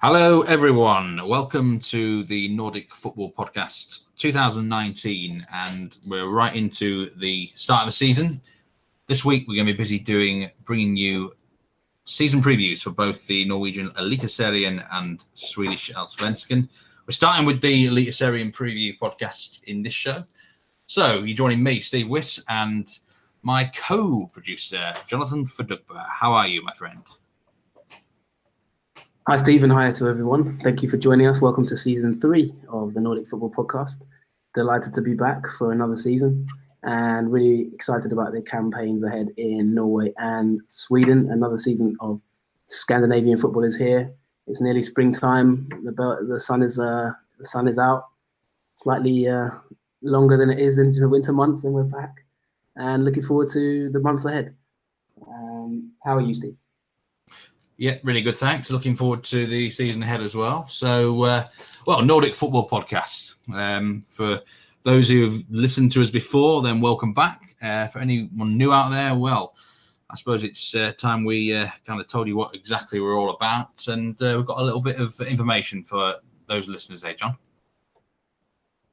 Hello, everyone. Welcome to the Nordic Football Podcast 2019, and we're right into the start of the season. This week, we're going to be busy bringing you season previews for both the Norwegian Eliteserien and Swedish Allsvenskan. We're starting with the Eliteserien preview podcast in this show. So, you're joining me, Steve Wyss, and my co-producer, Jonathan Fadugba. How are you, my friend? Hi, Stephen. Hi to everyone. Thank you for joining us. Welcome to season 3 of the Nordic Football Podcast. Delighted to be back for another season and really excited about the campaigns ahead in Norway and Sweden. Another season of Scandinavian football is here. It's nearly springtime. The sun is out. Slightly longer than it is into the winter months, and we're back and looking forward to the months ahead. How are you, Steve? Yeah, really good, thanks. Looking forward to the season ahead as well. So, Nordic Football Podcast. For those who have listened to us before, then welcome back. For anyone new out there, well, I suppose it's time we kind of told you what exactly we're all about. And we've got a little bit of information for those listeners there, John.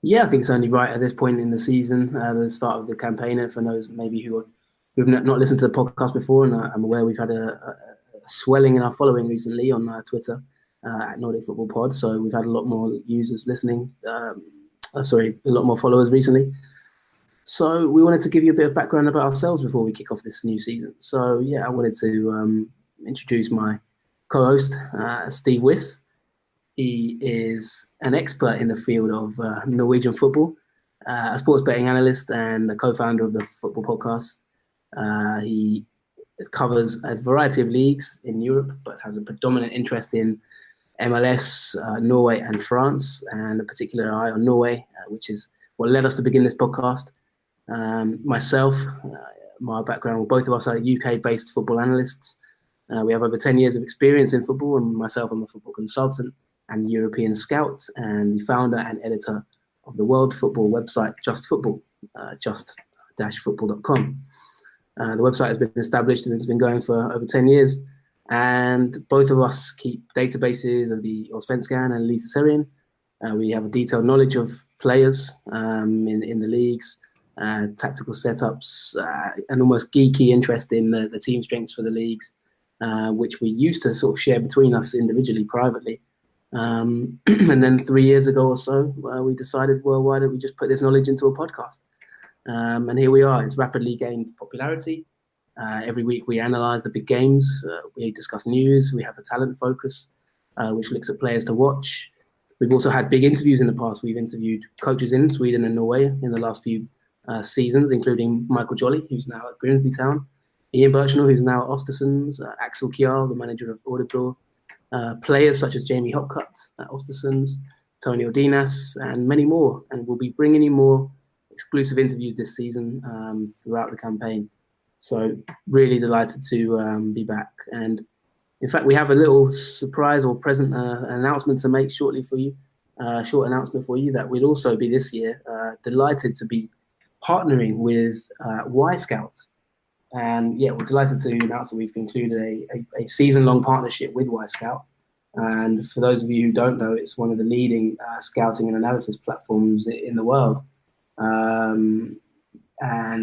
Yeah, I think it's only right at this point in the season, the start of the campaign. And for those maybe who've not listened to the podcast before, and I'm aware we've had a swelling in our following recently on Twitter at Nordic Football Pod. So we've had a lot more users listening, a lot more followers recently. So we wanted to give you a bit of background about ourselves before we kick off this new season. So yeah, I wanted to introduce my co-host, Steve Wyss. He is an expert in the field of Norwegian football, a sports betting analyst and a co-founder of the Football Podcast. He covers a variety of leagues in Europe, but has a predominant interest in MLS, Norway and France, and a particular eye on Norway, which is what led us to begin this podcast. Myself, my background, both of us are UK-based football analysts. We have over 10 years of experience in football, and myself, I'm a football consultant and European scout, and the founder and editor of the world football website, Just Football, just-football.com. The website has been established and it's been going for over 10 years. And both of us keep databases of the Allsvenskan and Eliteserien. We have a detailed knowledge of players in the leagues, tactical setups, and almost geeky interest in the team strengths for the leagues, which we used to sort of share between us individually, privately. And then 3 years ago or so, we decided, well, why don't we just put this knowledge into a podcast? And here we are. It's rapidly gained popularity. Every week we analyse the big games. We discuss news. We have a talent focus, which looks at players to watch. We've also had big interviews in the past. We've interviewed coaches in Sweden and Norway in the last few seasons, including Michael Jolly, who's now at Grimsby Town, Ian Birchnell, who's now at Ostersunds, Axel Kjær, the manager of Ordeblå, players such as Jamie Hopcutt at Ostersunds, Tony Ordinas, and many more. And we'll be bringing you more exclusive interviews this season throughout the campaign. So really delighted to be back. And in fact, we have a little surprise or present announcement to make shortly for you, short announcement for you that we'll also be this year delighted to be partnering with Y-Scout. And yeah, we're delighted to announce that we've concluded a season-long partnership with Y-Scout. And for those of you who don't know, it's one of the leading scouting and analysis platforms in the world. And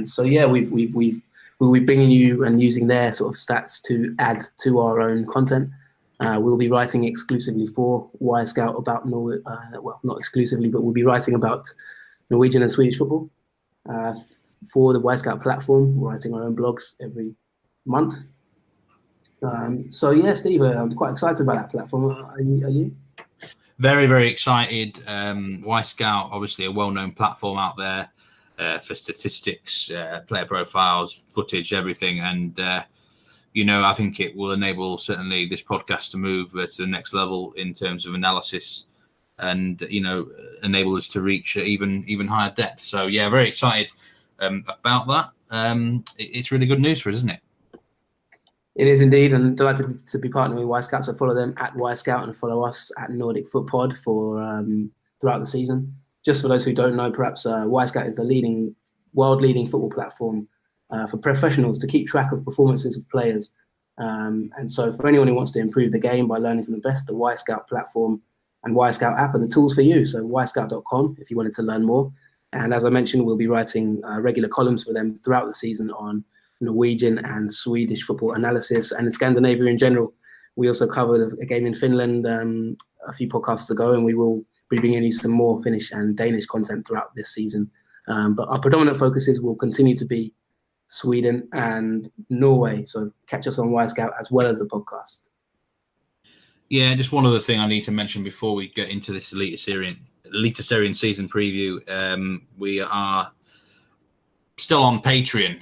so yeah, we'll be bringing you and using their sort of stats to add to our own content. We'll be writing exclusively for Y-Scout about Norway. Well, not exclusively, but we'll be writing about Norwegian and Swedish football for the Y-Scout platform. We're writing our own blogs every month. So yeah, Steve, I'm quite excited about that platform. Are you? Very, very excited. Y-Scout, obviously a well-known platform out there for statistics, player profiles, footage, everything. And, I think it will enable certainly this podcast to move to the next level in terms of analysis and, enable us to reach even higher depth. So, yeah, very excited about that. It's really good news for us, isn't it? It is indeed, and delighted to be partnering with Y-Scout. So follow them at Y-Scout and follow us at Nordic Foot Pod for throughout the season. Just for those who don't know, perhaps Y-Scout is the world-leading football platform for professionals to keep track of performances of players And so for anyone who wants to improve the game by learning from the best, the Y Scout platform and Y Scout app are the tools for you. So yscout.com if you wanted to learn more. And as I mentioned, we'll be writing regular columns for them throughout the season on Norwegian and Swedish football analysis and in Scandinavia in general. We also covered a game in Finland a few podcasts ago, and we will be bringing you some more Finnish and Danish content throughout this season. But our predominant focuses will continue to be Sweden and Norway. So catch us on Y Scout as well as the podcast. Yeah, just one other thing I need to mention before we get into this Eliteserien season preview. We are still on Patreon.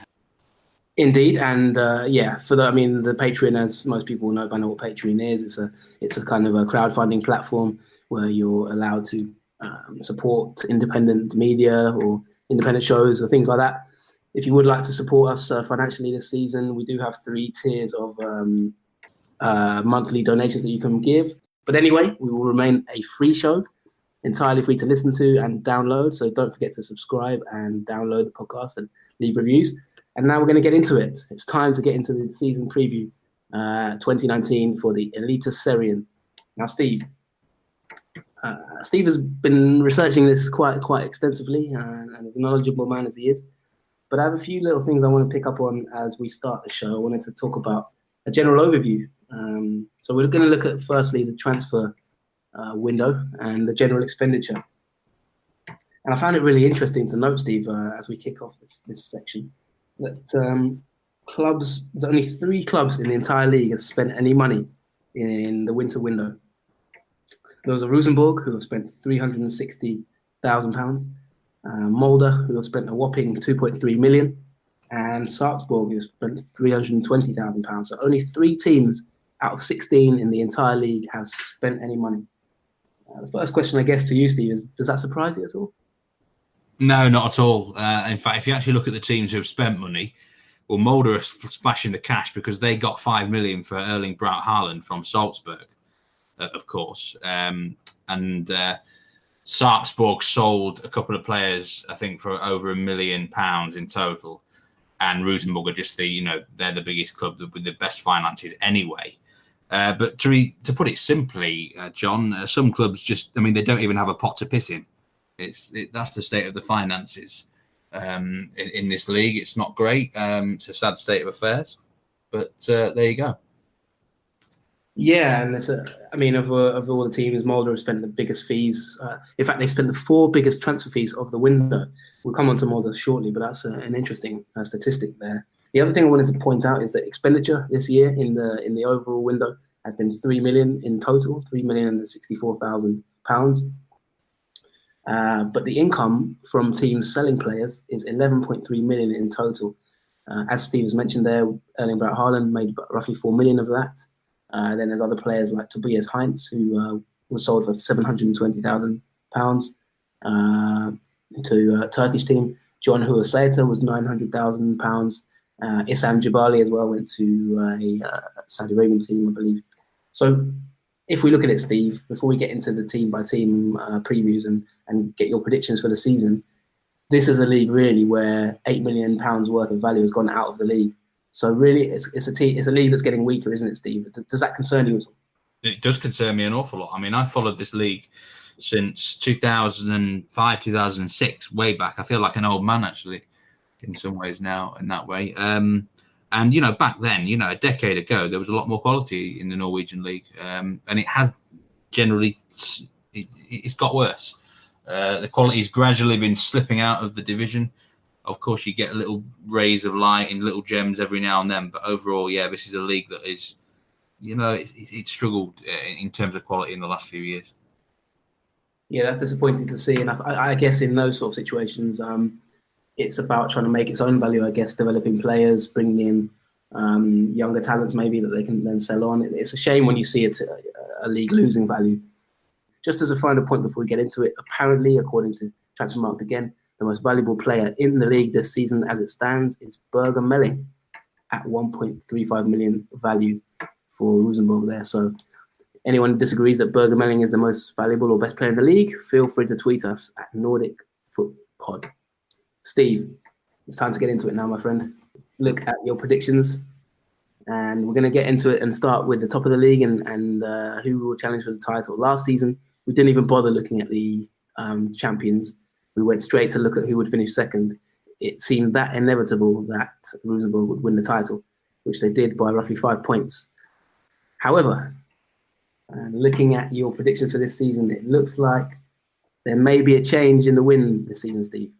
Indeed, and the Patreon, as most people know by now what Patreon is, it's a kind of a crowdfunding platform where you're allowed to support independent media or independent shows or things like that. If you would like to support us financially this season, we do have 3 tiers of monthly donations that you can give. But anyway, we will remain a free show, entirely free to listen to and download. So don't forget to subscribe and download the podcast and leave reviews. And now we're going to get into it. It's time to get into the season preview 2019 for the Eliteserien. Now, Steve has been researching this quite extensively and as a knowledgeable man as he is. But I have a few little things I want to pick up on as we start the show. I wanted to talk about a general overview. So we're going to look at, firstly, the transfer window and the general expenditure. And I found it really interesting to note, Steve, as we kick off this section, that there's only 3 clubs in the entire league have spent any money in the winter window. There was a Rosenborg, who have spent £360,000, Molde, who have spent a whopping 2.3 million, and Sarpsborg, who have spent £320,000. So only 3 teams out of 16 in the entire league have spent any money. The first question, I guess, to you, Steve, is: does that surprise you at all? No, not at all. In fact, if you actually look at the teams who have spent money, well, Molde are splashing the cash because they got 5 million for Erling Braut Haaland from Salzburg, of course. And Sarpsborg sold a couple of players, I think, for over £1 million in total. And Rosenborg are just they're the biggest club with the best finances anyway. But to put it simply, John, some clubs they don't even have a pot to piss in. That's the state of the finances in this league. It's not great. It's a sad state of affairs, but there you go. Yeah, and of all the teams, Molde have spent the biggest fees. In fact, they've spent the 4 biggest transfer fees of the window. We'll come on to Molde shortly, but that's an interesting statistic there. The other thing I wanted to point out is that expenditure this year in the overall window has been 3 million in total, £3,064,000. But the income from teams selling players is 11.3 million in total. As Steve has mentioned there, Erling Braut Haaland made roughly 4 million of that. Then there's other players like Tobias Heinz, who was sold for £720,000 to a Turkish team. John Huasaita was £900,000. Issam Jabali as well went to a Saudi Arabian team, I believe. So if we look at it, Steve, before we get into the team-by-team previews and get your predictions for the season, this is a league really where £8 million worth of value has gone out of the league. So really, it's a league that's getting weaker, isn't it, Steve? Does that concern you at all? It does concern me an awful lot. I mean, I followed this league since 2005, 2006, way back. I feel like an old man, actually, in some ways now, in that way. And, back then, a decade ago, there was a lot more quality in the Norwegian league. And it has generally, it's got worse. The quality's gradually been slipping out of the division. Of course, you get a little rays of light and little gems every now and then. But overall, this is a league that is, it's struggled in terms of quality in the last few years. Yeah, that's disappointing to see. And I guess in those sort of situations, it's about trying to make its own value, I guess, developing players, bringing in younger talents maybe that they can then sell on. It's a shame when you see it a league losing value. Just as a final point before we get into it, apparently, according to Transfermarkt again, the most valuable player in the league this season as it stands is Berger Melling at 1.35 million value for Rosenborg there. So anyone who disagrees that Berger Melling is the most valuable or best player in the league, feel free to tweet us at Nordic Foot Pod. Steve, it's time to get into it now, my friend. Look at your predictions And we're going to get into it and start with the top of the league and who will challenge for the title. Last season, we didn't even bother looking at the champions. We went straight to look at who would finish second. It seemed that inevitable that Rosenborg would win the title, which they did by roughly 5 points. However, looking at your predictions for this season, it looks like there may be a change in the wind this season, Steve.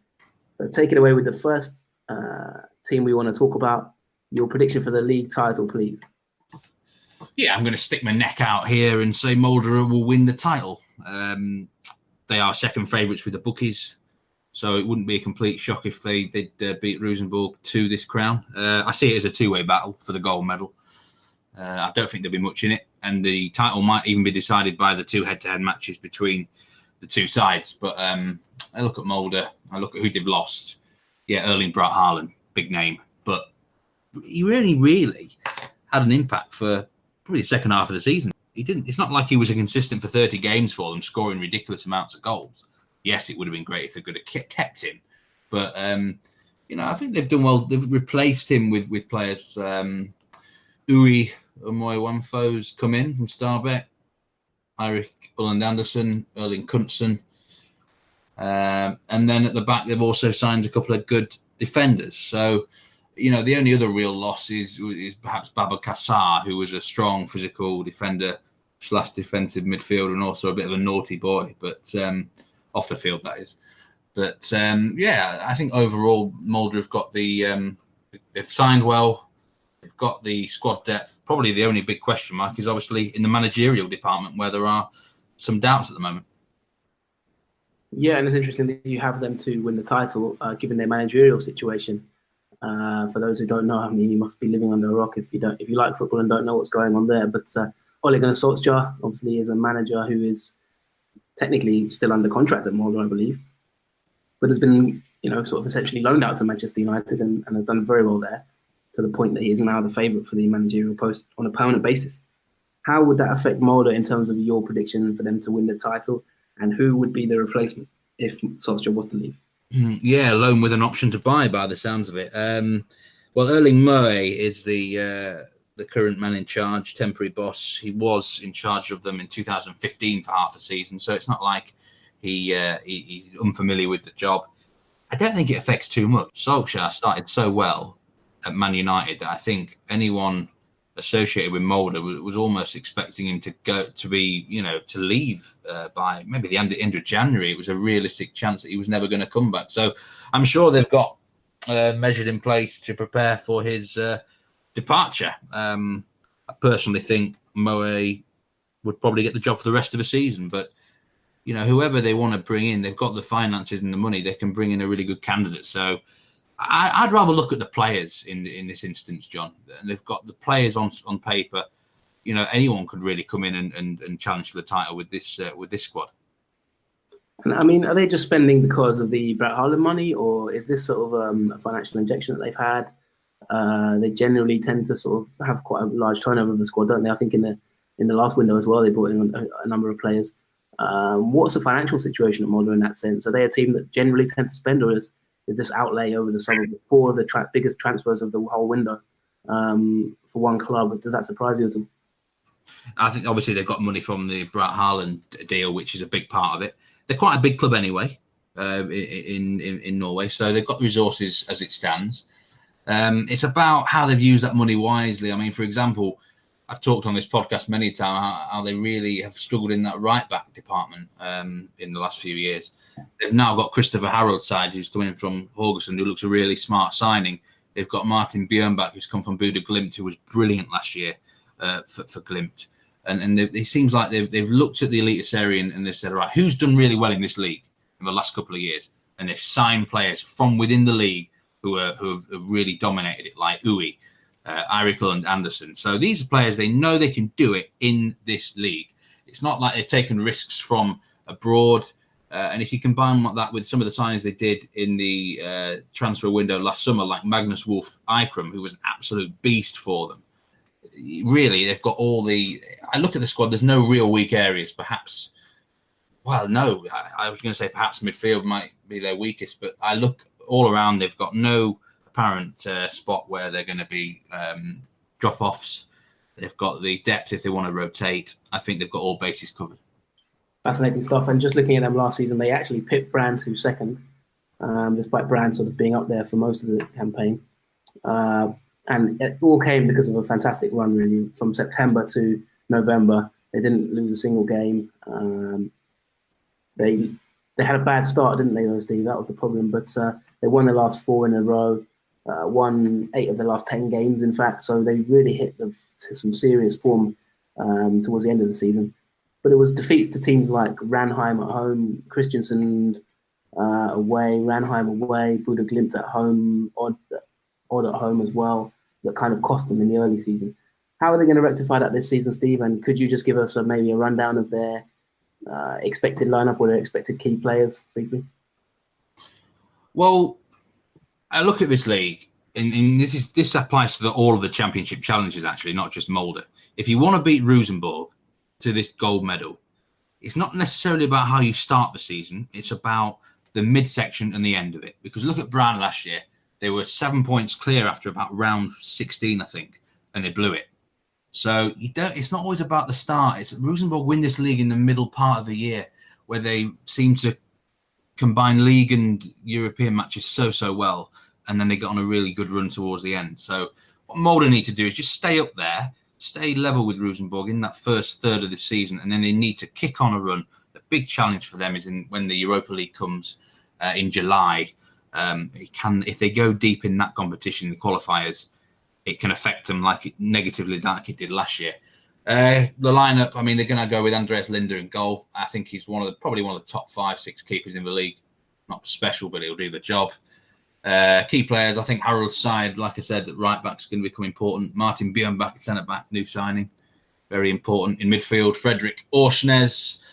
So take it away with the first team we want to talk about. Your prediction for the league title, please. Yeah, I'm going to stick my neck out here and say Molde will win the title. They are second favourites with the bookies, so it wouldn't be a complete shock if they did beat Rosenborg to this crown. I see it as a two-way battle for the gold medal. I don't think there'll be much in it, and the title might even be decided by the two head-to-head matches between the two sides. But I look at Molde, I look at who they've lost. Yeah, Erling Braut Haaland, big name, but he really had an impact for probably the second half of the season. He didn't. It's not like he was a consistent for 30 games for them, scoring ridiculous amounts of goals. Yes, it would have been great if they could have kept him, but I think they've done well. They've replaced him with players. Uri Omoiwanfo's come in from Starbek. Eirik Ulland Andersen, Erling Knutsen, and then at the back they've also signed a couple of good defenders. So. The only other real loss is perhaps Baba Kassar, who was a strong physical defender / defensive midfielder and also a bit of a naughty boy, but off the field, that is. But I think overall Molde have got they've signed well. They've got the squad depth. Probably the only big question mark is obviously in the managerial department where there are some doubts at the moment. Yeah, and it's interesting that you have them to win the title, given their managerial situation. For those who don't know, I mean, you must be living under a rock if you like football and don't know what's going on there. But Ole Gunnar Solskjaer obviously is a manager who is technically still under contract at Molde, I believe, but has been sort of essentially loaned out to Manchester United and has done very well there, to the point that he is now the favourite for the managerial post on a permanent basis. How would that affect Molde in terms of your prediction for them to win the title, and who would be the replacement if Solskjaer was to leave? Yeah, loan with an option to buy, by the sounds of it. Well, Erling Moe is the current man in charge, temporary boss. He was in charge of them in 2015 for half a season, so it's not like he's unfamiliar with the job. I don't think it affects too much. Solskjaer started so well at Man United that I think anyone associated with Molde was almost expecting him to leave by maybe the end of January. It was a realistic chance that he was never going to come back. So I'm sure they've got measures in place to prepare for his departure. I personally think Moe would probably get the job for the rest of the season, but whoever they want to bring in, they've got the finances and the money. They can bring in a really good candidate. So I'd rather look at the players in this instance, John. And they've got the players on paper. Anyone could really come in and challenge for the title with this squad. And I mean, are they just spending because of the Braut Haaland money, or is this sort of a financial injection that they've had? They generally tend to sort of have quite a large turnover of the squad, don't they? I think in the last window as well, they brought in a number of players. What's the financial situation at Molde in that sense? Are they a team that generally tend to spend, or is this outlay over the summer before the biggest transfers of the whole window for one club? Does that surprise you at all? I think obviously they've got money from the Braut Haaland deal, which is a big part of it. They're quite a big club anyway in Norway, so they've got resources as it stands. It's about how they've used that money wisely. I mean, for example, I've talked on this podcast many times how they really have struggled in that right-back department in the last few years. They've now got Christopher Harald's side, who's coming from Haugesund, who looks a really smart signing. They've got Martin Bjørnbakk, who's come from Bodø Glimt, who was brilliant last year for Glimt. And it seems like they've looked at the Eliteserien and they've said, all right, who's done really well in this league in the last couple of years? And they've signed players from within the league who have really dominated it, like Uwe, Eirik Ulland Andersen. So these are players, they know they can do it in this league. It's not like they've taken risks from abroad. And if you combine that with some of the signings they did in the transfer window last summer, like Magnus Wolff Eikram, who was an absolute beast for them, really, they've got all the... I look at the squad, there's no real weak areas, perhaps... Well, no, I was going to say perhaps midfield might be their weakest, but I look all around, they've got no apparent spot where they're going to be drop-offs. They've got the depth if they want to rotate. I think they've got all bases covered. Fascinating stuff. And just looking at them last season, they actually pipped Brand to second, despite Brand sort of being up there for most of the campaign. And it all came because of a fantastic run, really, from September to November. They didn't lose a single game. They had a bad start, didn't they, though, Steve? That was the problem. But they won the last 4 in a row, won 8 of the last 10 games, in fact. So they really hit some serious form towards the end of the season. But it was defeats to teams like Ranheim at home, Kristiansand away, Ranheim away, Buda Glimt at home, Odd at home as well, that kind of cost them in the early season. How are they going to rectify that this season, Steve? And could you just give us maybe a rundown of their expected lineup or their expected key players briefly? Well, I look at this league, and this applies to all of the championship challenges, actually, not just Molde. If you want to beat Rosenborg to this gold medal, it's not necessarily about how you start the season. It's about the midsection and the end of it. Because look at Brann last year. They were 7 points clear after about round 16, I think, and they blew it. So it's not always about the start. It's Rosenborg win this league in the middle part of the year, where they seem to combine league and European matches so well, and then they get on a really good run towards the end. So what Molde need to do is just stay up there, stay level with Rosenborg in that first third of the season, and then they need to kick on a run. The big challenge for them is when the Europa League comes in July. If they go deep in that competition, the qualifiers, it can affect them negatively like it did last year. The lineup, I mean, they're going to go with Andreas Linde in goal. I think he's probably one of the top 5-6 keepers in the league. Not special, but he'll do the job. Key players, I think Harold Seid, like I said, at right back is going to become important. Martin Bjørnbak at centre back, new signing, very important. In midfield, Fredrik Orsnes,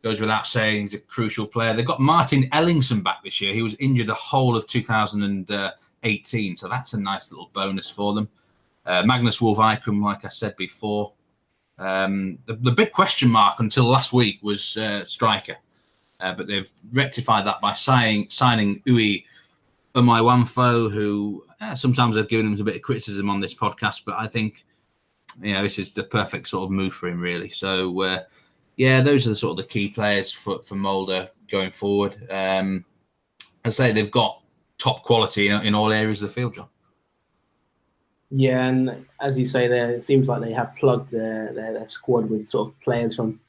goes without saying, he's a crucial player. They've got Martin Ellingsen back this year. He was injured the whole of 2018, so that's a nice little bonus for them. Magnus Wolf Eikrem, like I said before. The big question mark until last week was striker, but they've rectified that by signing Ui Umaiwanfo, who sometimes I've given him a bit of criticism on this podcast, but I think this is the perfect sort of move for him, really. So those are the sort of the key players for Molde going forward. I say they've got top quality in all areas of the field, John. Yeah, and as you say there, it seems like they have plugged their squad with sort of players from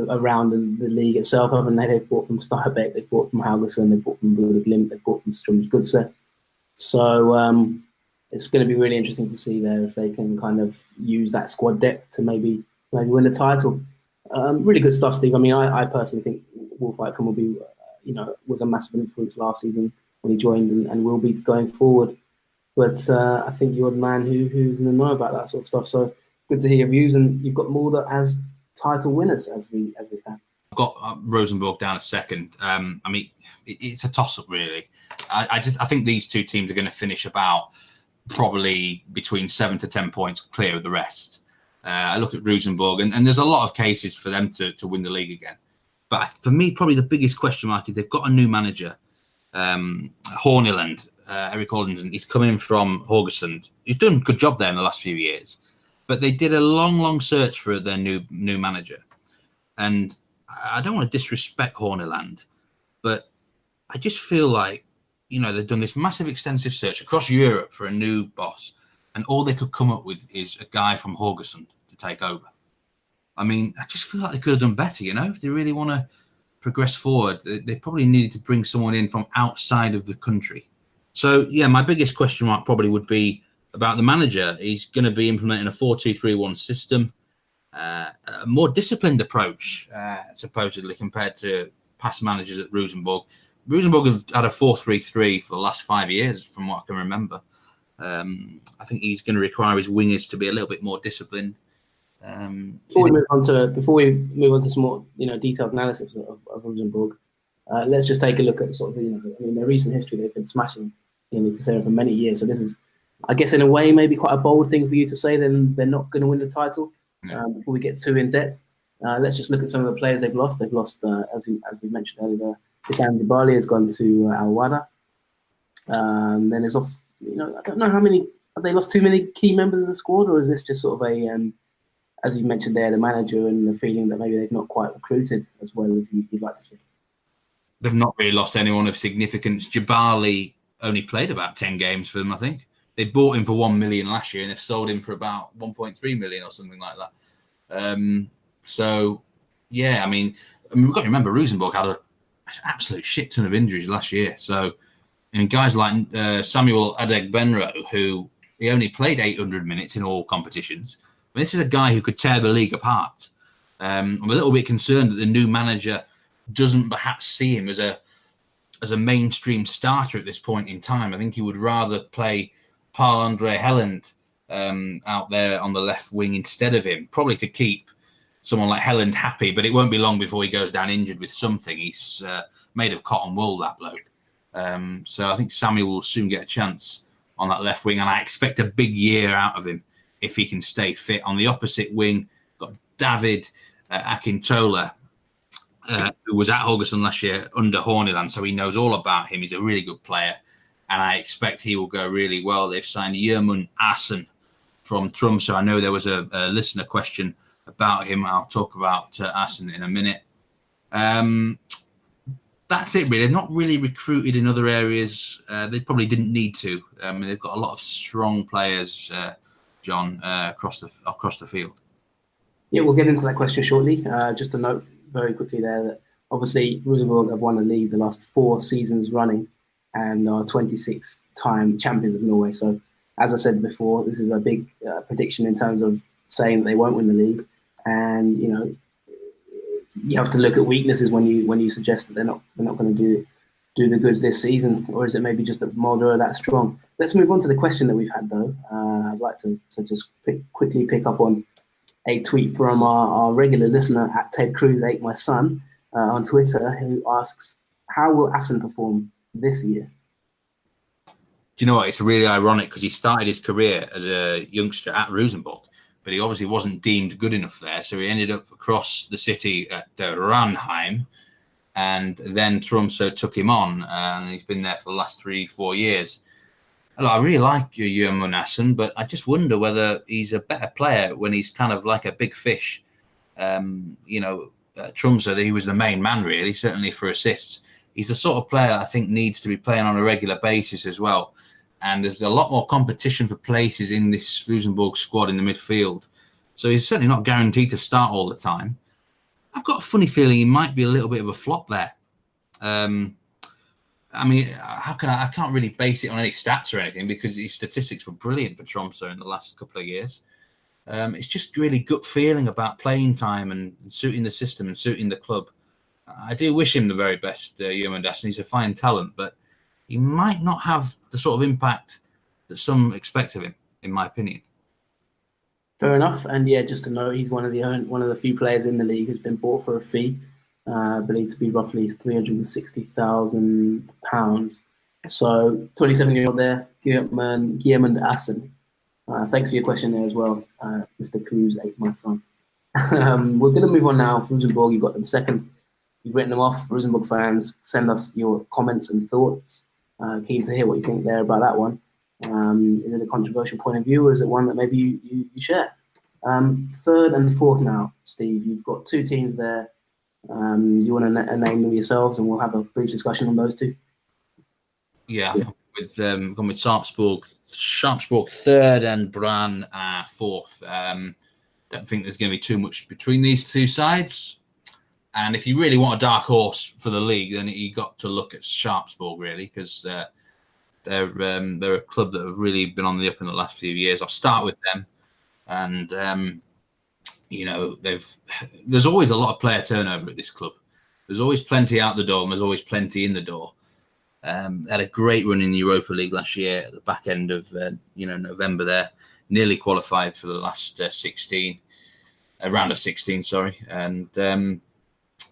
around the league itself. Haven't they? They've bought from Starbæk, they've bought from Haugesund, they've bought from Buda Glimt, they've bought from Strømsgodset. So it's going to be really interesting to see there if they can kind of use that squad depth to maybe win the title. Really good stuff, Steve. I mean, I personally think Wolf Eikrem will be, was a massive influence last season when he joined and will be going forward. But I think you're the man who's in the know about that sort of stuff. So good to hear your views. And you've got Molde as title winners as we stand. I've got Rosenborg down a second. I mean, it's a toss-up, really. I think these two teams are going to finish about probably between 7 to 10 points clear of the rest. I look at Rosenborg, and there's a lot of cases for them to win the league again. But for me, probably the biggest question mark is they've got a new manager, Horneland, Erik Horneland. He's come in from Haugesund. He's done a good job there in the last few years. But they did a long search for their new manager. And I don't want to disrespect Horneland, but I just feel like, they've done this massive, extensive search across Europe for a new boss. And all they could come up with is a guy from Haugesund to take over. I mean, I just feel like they could have done better, If they really want to progress forward, they probably needed to bring someone in from outside of the country. So, my biggest question mark probably would be about the manager. He's going to be implementing a 4-2-3-1 system, a more disciplined approach, supposedly, compared to past managers at Rosenborg. Rosenborg have had a 4-3-3 for the last 5 years, from what I can remember. I think he's going to require his wingers to be a little bit more disciplined. Before we move on to some more detailed analysis of Rosenborg, let's just take a look at sort of their recent history. They've been smashing Itinerary for many years. So this is, I guess, in a way, maybe quite a bold thing for you to say. Then they're not going to win the title. Before we get too in depth, let's just look at some of the players they've lost. They've lost, as we mentioned earlier, Issam Dibali has gone to Al Wada. Then there's I don't know how many have they lost too many key members of the squad, or is this just sort of a, as you mentioned there, the manager and the feeling that maybe they've not quite recruited as well as you'd like to see? They've not really lost anyone of significance. Jabali only played about 10 games for them, I think. They bought him for 1 million last year and they've sold him for about 1.3 million or something like that. So, yeah, I mean, we've got to remember Rosenborg had an absolute shit ton of injuries last year. So, and guys like Samuel Adegbenro, who he only played 800 minutes in all competitions. I mean, this is a guy who could tear the league apart. I'm a little bit concerned that the new manager doesn't perhaps see him as a mainstream starter at this point in time. I think he would rather play Paul-Andre Helland out there on the left wing instead of him, probably to keep someone like Helland happy, but it won't be long before he goes down injured with something. He's made of cotton wool, that bloke. So I think Sammy will soon get a chance on that left wing, and I expect a big year out of him if he can stay fit. On the opposite wing, got David Akintola, who was at Haugesund last year under Horneland, so he knows all about him. He's a really good player, and I expect he will go really well. They've signed Jørmund Assen from Tromsø. I know there was a listener question about him. I'll talk about Assen in a minute. That's it, really. They've not really recruited in other areas. They probably didn't need to. They've got a lot of strong players, John, across the field. Yeah, we'll get into that question shortly. Just a note very quickly there that obviously Rosenborg have won the league the last 4 seasons running and are 26th-time champions of Norway. So, as I said before, this is a big prediction in terms of saying that they won't win the league. And, you know, you have to look at weaknesses when you suggest that they're not going to do the goods this season, or is it maybe just that Molde are that strong? Let's move on to the question that we've had, though. I'd like to just quickly pick up on a tweet from our regular listener at Ted Cruz 8, my son, on Twitter, who asks, how will Assen perform this year? Do you know what? It's really ironic because he started his career as a youngster at Rosenborg, but he obviously wasn't deemed good enough there. So he ended up across the city at Ranheim, and then Tromsø took him on, and he's been there for the last 3-4 years. I really like Jørmund Assen, but I just wonder whether he's a better player when he's kind of like a big fish. Tromsø, he was the main man, really, certainly for assists. He's the sort of player I think needs to be playing on a regular basis as well. And there's a lot more competition for places in this Rosenborg squad in the midfield. So he's certainly not guaranteed to start all the time. I've got a funny feeling he might be a little bit of a flop there. I mean, I can't really base it on any stats or anything because his statistics were brilliant for Tromsø in the last couple of years. It's just really gut feeling about playing time and suiting the system and suiting the club. I do wish him the very best, Jørmund Assen. He's a fine talent, but he might not have the sort of impact that some expect of him, in my opinion. Fair enough. And yeah, just to note, he's one of the few players in the league who's been bought for a fee, believed to be roughly £360,000. So 27-year-old there, Jørmund Assen. Thanks for your question there as well, Mr. Cruz 8, my son. We're going to move on now. Rosenborg, you've got them second. You've written them off. Rosenborg fans, send us your comments and thoughts. Keen to hear what you think there about that one. Is it a controversial point of view, or is it one that maybe you share? Third and fourth now, Steve. You've got 2 teams there. You want to name them yourselves, and we'll have a brief discussion on those 2. Yeah, I think gone with Sarpsborg third and Brann fourth. Don't think there's going to be too much between these 2 sides. And if you really want a dark horse for the league, then you got to look at Sarpsborg, really, because they're a club that have really been on the up in the last few years. I'll start with them, and there's always a lot of player turnover at this club. There's always plenty out the door, and there's always plenty in the door. Had a great run in the Europa League last year at the back end of November. There, nearly qualified for the last round of 16. Sorry, and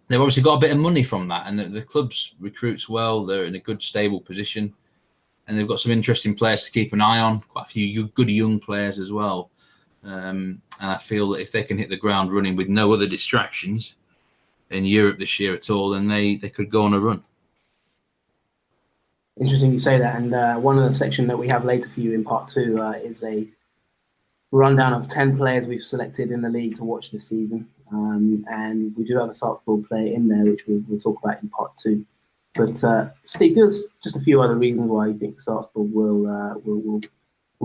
they've obviously got a bit of money from that, and the club's recruits well. They're in a good, stable position, and they've got some interesting players to keep an eye on. Quite a few good young players as well. And I feel that if they can hit the ground running with no other distractions in Europe this year at all, then they could go on a run. Interesting you say that. And one of the section that we have later for you in part 2 is a rundown of 10 players we've selected in the league to watch this season. And we do have a Sarpsborg player in there, which we'll talk about in part 2. But Steve, give us just a few other reasons why you think Sarpsborg will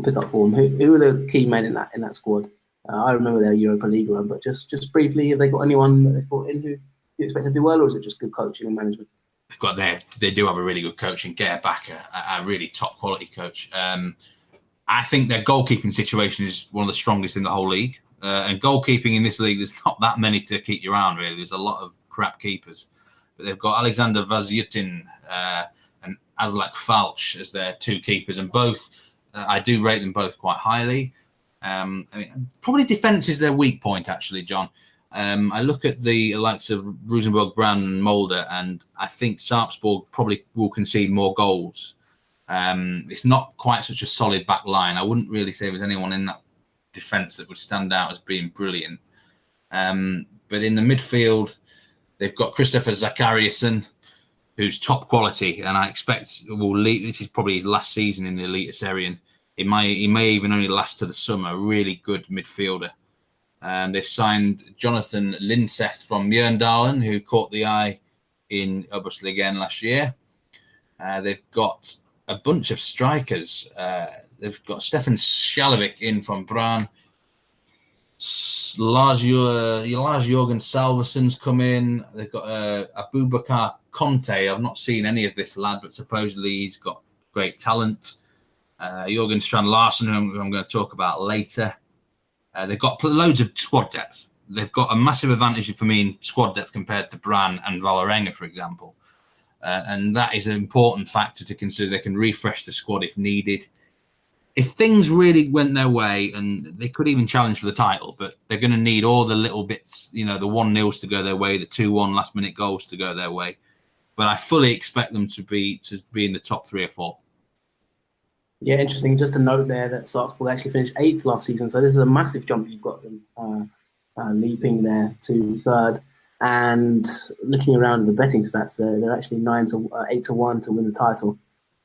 pick up form. Who are the key men in that squad? I remember their Europa League run, but just briefly, have they got anyone that they brought in who you expect to do well, or is it just good coaching and management? They do have a really good coach and get back a really top quality coach. I think their goalkeeping situation is one of the strongest in the whole league. And goalkeeping in this league, there's not that many to keep you around, really. There's a lot of crap keepers. But they've got Alexander Vazyutin and Aslak Falch as their 2 keepers. And both, I do rate them both quite highly. I mean, probably defence is their weak point, actually, John. I look at the likes of Rosenborg, Brann and Molde, and I think Sarpsborg probably will concede more goals. It's not quite such a solid back line. I wouldn't really say there's anyone in that defence that would stand out as being brilliant. But in the midfield, they've got Christopher Zachariasen, who's top quality, and I expect will lead. This is probably his last season in the Eliteserien. He may even only last to the summer. A really good midfielder. They've signed Jonathan Linseth from Mjøndalen, who caught the eye in Obosligaen last year. They've got a bunch of strikers. They've got Stefan Schalavik in from Brann. Lars Jørgen Salvesen's come in. They've got Abubakar Conte. I've not seen any of this lad, but supposedly he's got great talent. Jørgen Strand Larsen, who I'm going to talk about later. They've got loads of squad depth. They've got a massive advantage for me in squad depth compared to Brann and Vålerenga, for example. And that is an important factor to consider. They can refresh the squad if needed. If things really went their way, and they could even challenge for the title, but they're going to need all the little bits, the 1-0s to go their way, the 2-1 last-minute goals to go their way. But I fully expect them to be in the top 3 or 4. Yeah, interesting. Just a note there that Sarpsborg actually finished 8th last season, so this is a massive jump you've got them leaping there to 3rd. And looking around the betting stats, they're actually 8-1 to win the title.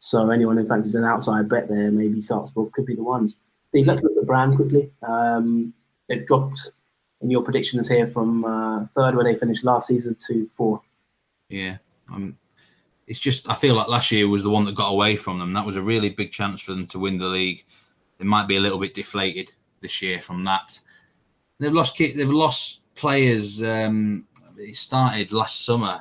So anyone who fancies an outside bet there, maybe Sarpsborg could be the ones. Steve, let's look at Brann quickly. They've dropped in your predictions here from 3rd, where they finished last season, to 4th. Yeah, it's just I feel like last year was the one that got away from them. That was a really big chance for them to win the league. They might be a little bit deflated this year from that. They've lost players. It started last summer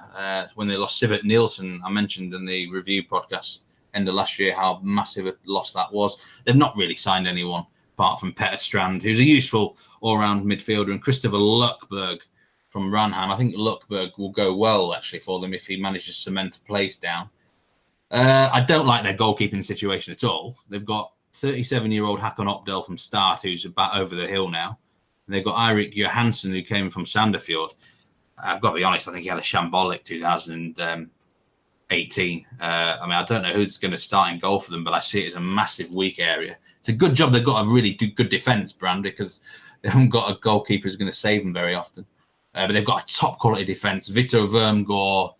when they lost Sivert Nielsen. I mentioned in the review podcast end of last year how massive a loss that was. They've not really signed anyone apart from Petter Strand, who's a useful all-round midfielder, and Christopher Luckberg from Ranheim. I think Luckberg will go well actually for them if he manages to cement a place down. I don't like their goalkeeping situation at all. They've got 37-year-old Hakon Opdal from Start, who's about over the hill now. And they've got Eirik Johansson, who came from Sandefjord. I've got to be honest, I think he had a shambolic 2018. I don't know who's going to start in goal for them, but I see it as a massive weak area. It's a good job they've got a really good defence, Brann, because they haven't got a goalkeeper who's going to save them very often. But they've got a top quality defence. Vito Vermgaard,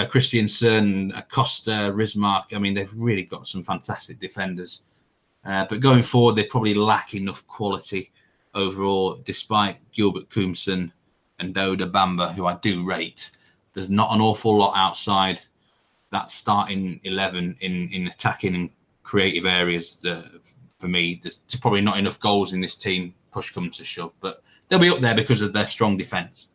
Christiansen, Acosta, Rismark. I mean, they've really got some fantastic defenders. But going forward, they probably lack enough quality overall, despite Gilbert Koomson and Doda Bamba, who I do rate. There's not an awful lot outside that starting 11 in attacking and creative areas. For me, there's probably not enough goals in this team, push comes to shove, but they'll be up there because of their strong defence.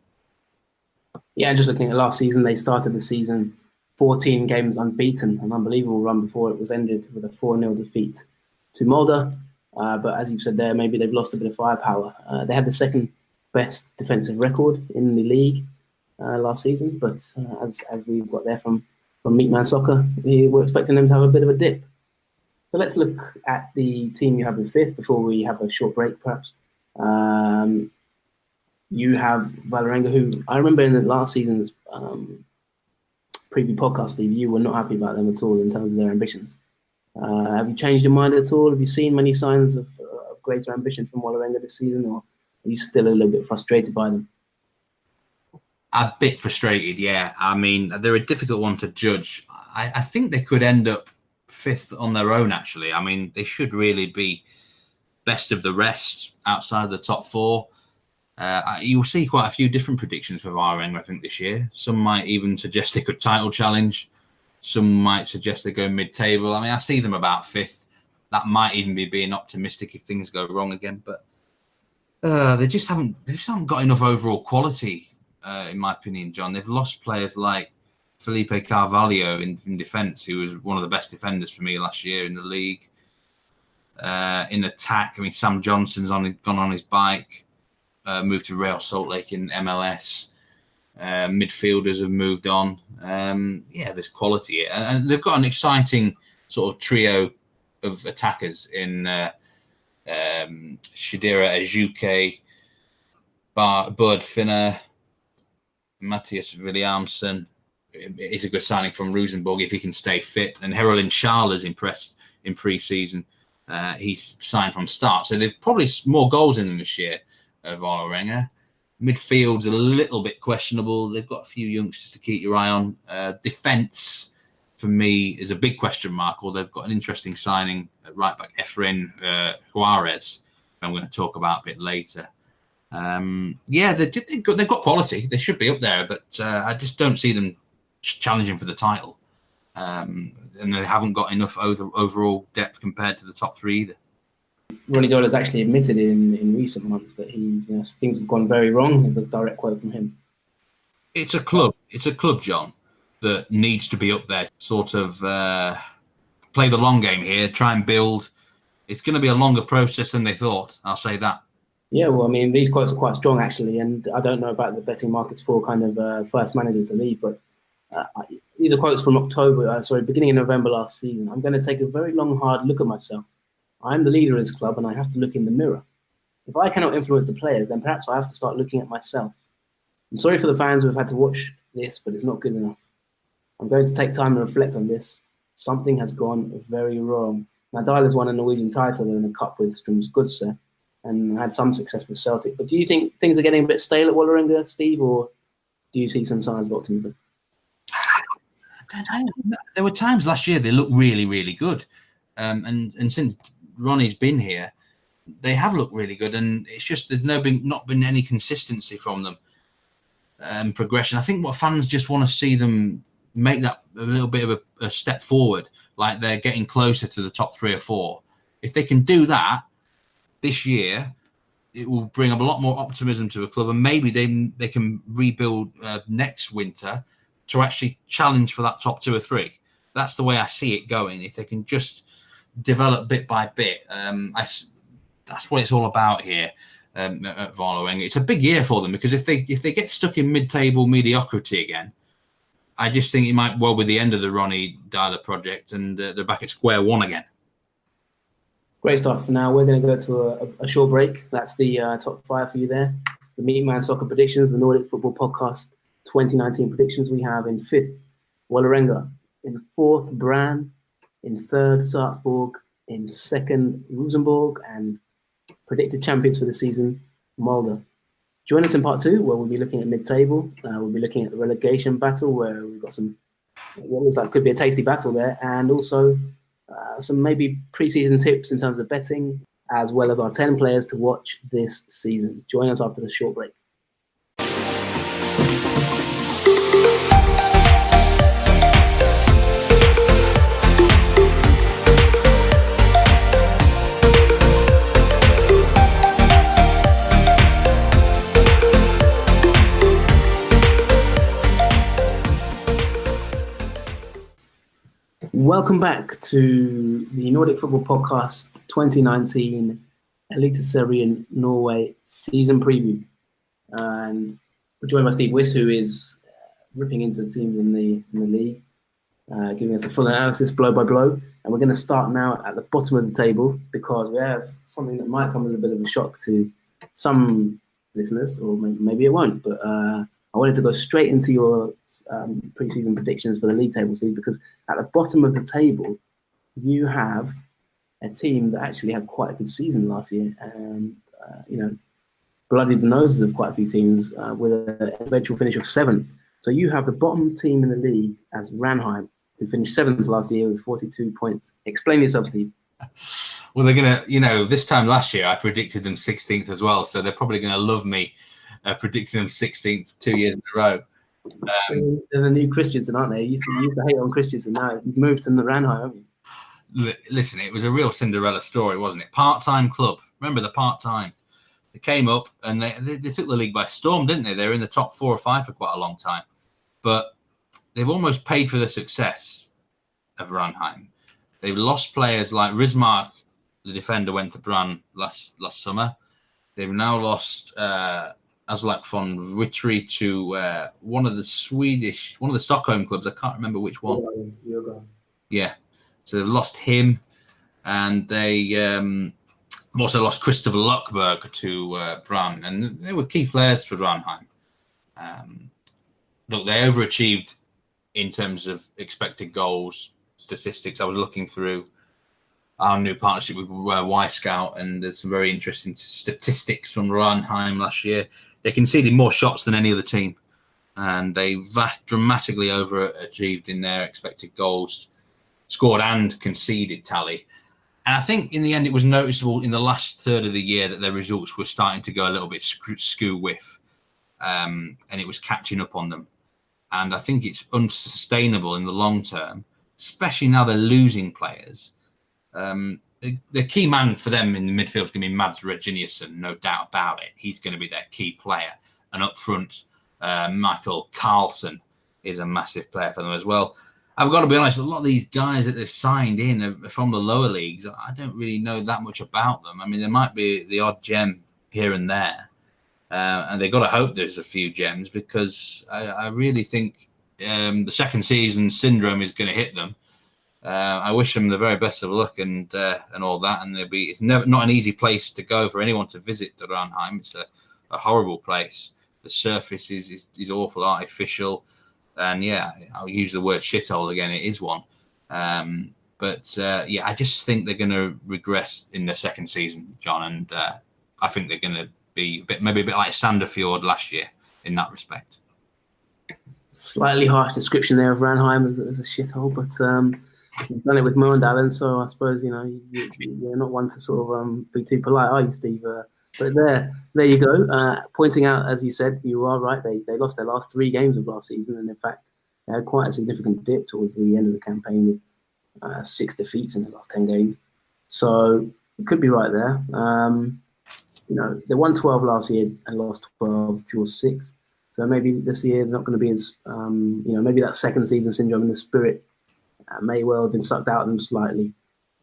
Yeah, just looking at last season, they started the season 14 games unbeaten, an unbelievable run before it was ended with a 4-0 defeat to Molde. But as you've said there, maybe they've lost a bit of firepower. They had the second best defensive record in the league last season, but as we've got there from Meatman Soccer, we were expecting them to have a bit of a dip. So let's look at the team you have in 5th before we have a short break, perhaps. You have Vålerenga, who I remember in the last season's preview podcast, Steve, you were not happy about them at all in terms of their ambitions. Have you changed your mind at all? Have you seen many signs of greater ambition from Vålerenga this season, or are you still a little bit frustrated by them? A bit frustrated, yeah. I mean, they're a difficult one to judge. I think they could end up 5th on their own, actually. I mean, they should really be best of the rest outside of the top 4. You'll see quite a few different predictions for Vålerenga, I think, this year. Some might even suggest they could title challenge. Some might suggest they go mid-table. I mean, I see them about 5th. That might even be being optimistic if things go wrong again. But they just haven't got enough overall quality, in my opinion, John. They've lost players like Felipe Carvalho in defence, who was one of the best defenders for me last year in the league. In attack, I mean, Sam Johnson's gone on his bike, moved to Real Salt Lake in MLS. Midfielders have moved on. There's quality here. And they've got an exciting sort of trio of attackers in Shadira Ejuke, Bud Finner, Matthias Williamson. It's a good signing from Rosenborg if he can stay fit. And Herolin Scharler's impressed in pre-season. He's signed from start. So they've probably more goals in them this year, Vålerenga. Midfield's a little bit questionable. They've got a few youngsters to keep your eye on. Defence, for me, is a big question mark, although they've got an interesting signing at right back, Efrain Juarez, who I'm going to talk about a bit later. They've got quality. They should be up there, but I just don't see them challenging for the title. And they haven't got enough overall depth compared to the top 3 either. Ronny Doyle's actually admitted in recent months that things have gone very wrong. There's a direct quote from him. It's a club, John, that needs to be up there, sort of play the long game here, try and build. It's going to be a longer process than they thought, I'll say that. Yeah, well, I mean, these quotes are quite strong, actually, and I don't know about the betting markets for kind of first manager to leave, but these are quotes from beginning of November last season. I'm going to take a very long, hard look at myself. I'm the leader of this club and I have to look in the mirror. If I cannot influence the players, then perhaps I have to start looking at myself. I'm sorry for the fans who have had to watch this, but it's not good enough. I'm going to take time and reflect on this. Something has gone very wrong. Now, Dyle has won a Norwegian title in a cup with Strømsgodset and had some success with Celtic. But do you think things are getting a bit stale at Vålerenga, Steve, or do you see some signs of optimism? There were times last year they looked really, really good. And since Ronnie's been here, they have looked really good, and it's just there's not been any consistency from them. Progression. I think what fans just want to see them make that a little bit of a step forward, like they're getting closer to the top 3 or 4. If they can do that this year, it will bring up a lot more optimism to the club, and maybe they can rebuild next winter to actually challenge for that top 2 or 3. That's the way I see it going. If they can just develop bit by bit, that's what it's all about here at Vålerenga. It's a big year for them because if they get stuck in mid-table mediocrity again, I just think it might well be the end of the Ronnie Dyer project, and they're back at square one again. Great stuff. Now we're going to go to a short break. That's the top 5 for you there. The Meat Man Soccer Predictions, the Nordic Football Podcast 2019 predictions. We have in 5th, Vålerenga. In 4th, Brann. In 3rd, Sarpsborg. In 2nd, Rosenborg. And predicted champions for the season, Molde. Join us in part 2, where we'll be looking at mid-table. We'll be looking at the relegation battle, where we've got what looks like could be a tasty battle there, and also some maybe pre-season tips in terms of betting, as well as our 10 players to watch this season. Join us after the short break. Welcome back to the Nordic Football Podcast 2019 Eliteserien Norway season preview. And we're joined by Steve Wyss, who is ripping into the teams in the league, giving us a full analysis blow by blow. And we're going to start now at the bottom of the table because we have something that might come as a bit of a shock to some listeners, or maybe it won't. But I wanted to go straight into your pre-season predictions for the league table, Steve, because at the bottom of the table, you have a team that actually had quite a good season last year and, bloodied the noses of quite a few teams with an eventual finish of 7th. So you have the bottom team in the league as Ranheim, who finished 7th last year with 42 points. Explain yourself, Steve. Well, they're going to, this time last year, I predicted them 16th as well. So they're probably going to love me predicting them 16th 2 years in a row. They're the new Christensen, aren't they? You used to hate on Christensen. Now you've moved to the Ranheim, haven't you? Listen, it was a real Cinderella story, wasn't it? Part-time club. Remember the part-time? They came up and they took the league by storm, didn't they? They were in the top 4 or 5 for quite a long time. But they've almost paid for the success of Ranheim. They've lost players like Rismark, the defender, went to Brann last summer. They've now lost Aslak von Wittry to one of the Stockholm clubs. I can't remember which one. Yeah. So they've lost him. And they also lost Christopher Luckberg to Brann. And they were key players for Ranheim. Look, they overachieved in terms of expected goals, statistics. I was looking through our new partnership with Y-Scout, and there's some very interesting statistics from Ranheim last year. They conceded more shots than any other team, and they dramatically overachieved in their expected goals, scored and conceded tally. And I think in the end it was noticeable in the last third of the year that their results were starting to go a little bit skew-whiff, and it was catching up on them. And I think it's unsustainable in the long term, especially now they're losing players. The key man for them in the midfield is going to be Mads Reginiussen, no doubt about it. He's going to be their key player. And up front, Michael Carlson is a massive player for them as well. I've got to be honest, a lot of these guys that they've signed in are from the lower leagues. I don't really know that much about them. I mean, there might be the odd gem here and there. And they've got to hope there's a few gems, because I really think the second season syndrome is going to hit them. I wish them the very best of luck and all that. And it's not an easy place to go for anyone to visit the Ranheim. It's a horrible place. The surface is awful, artificial. And yeah, I'll use the word shithole again. It is one. But I just think they're going to regress in the second season, John. And I think they're going to be maybe a bit like Sandefjord last year in that respect. Slightly harsh description there of Ranheim as a shithole, but you've done it with Mjøndalen, so I suppose you're not one to sort of be too polite, are you, Steve? But there you go. Pointing out, as you said, you are right. They lost their last 3 games of last season, and in fact, they had quite a significant dip towards the end of the campaign with 6 defeats in the last 10 games. So it could be right there. They won 12 last year and lost 12, drew 6. So maybe this year they're not going to be as, maybe that second season syndrome in the spirit may well have been sucked out of them slightly.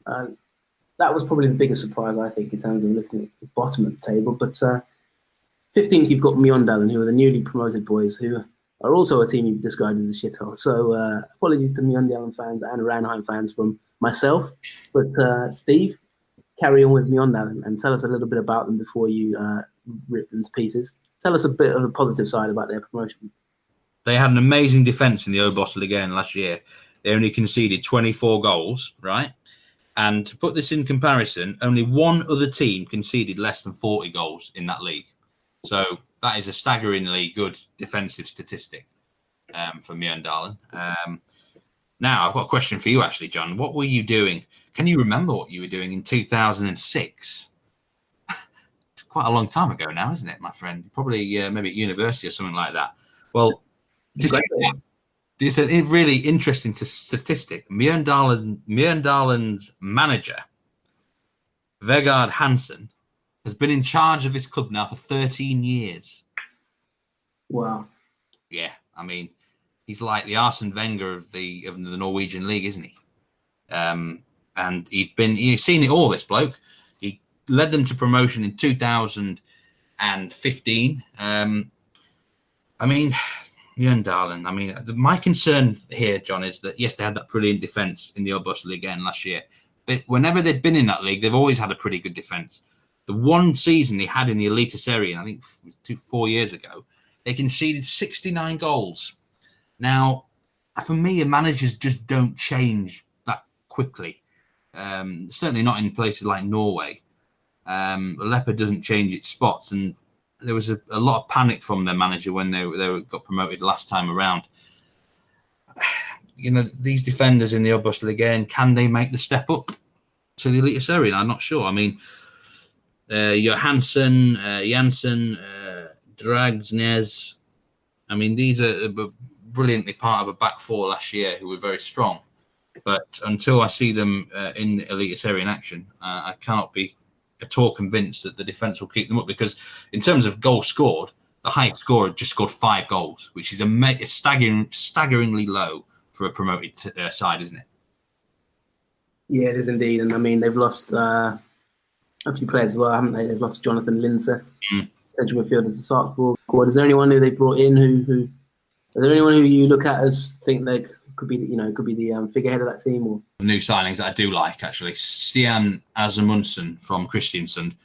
That was probably the biggest surprise, I think, in terms of looking at the bottom of the table. But 15th, you've got Mjøndalen, who are the newly promoted boys, who are also a team you've described as a shithole. So apologies to Mjøndalen fans and Ranheim fans from myself. But Steve, carry on with Mjøndalen and tell us a little bit about them before you rip them to pieces. Tell us a bit of the positive side about their promotion. They had an amazing defence in the Obos-ligaen last year. They only conceded 24 goals, right? And to put this in comparison, only one other team conceded less than 40 goals in that league. So that is a staggeringly good defensive statistic for Mjøndalen. Now, I've got a question for you, actually, John. What were you doing? Can you remember what you were doing in 2006? It's quite a long time ago now, isn't it, my friend? Probably maybe at university or something like that. Well, it's a really interesting statistic. Mjøndalen's manager, Vegard Hansen, has been in charge of his club now for 13 years. Wow. Yeah, I mean, he's like the Arsene Wenger of the Norwegian league, isn't he? And you've seen it all, this bloke. He led them to promotion in 2015. Mjøndalen, my concern here, John, is that, yes, they had that brilliant defence in the Obos-ligaen last year. But whenever they've been in that league, they've always had a pretty good defence. The one season they had in the Eliteserien, I think 4 years ago, they conceded 69 goals. Now, for me, managers just don't change that quickly. Certainly not in places like Norway. Leopard doesn't change its spots, and there was a lot of panic from their manager when they got promoted last time around. these defenders in the Eliteserien, can they make the step up to the Eliteserien? I'm not sure. I mean, Johansson, Janssen, Dragsnes. I mean, these are brilliantly part of a back four last year who were very strong. But until I see them in the Eliteserien action, I cannot be at all convinced that the defence will keep them up, because in terms of goals scored, the highest scorer just scored 5 goals, which is staggeringly low for a promoted side, isn't it? Yeah, it is indeed. And I mean, they've lost a few players as well, haven't they? They've lost Jonathan Lindseth, central midfielders to Sarpsborg. Is there anyone who they brought in who? Is there anyone who you look at as think they could be the figurehead of that team? Or new signings that I do like, actually, Stian Azamundsen from Kristiansund.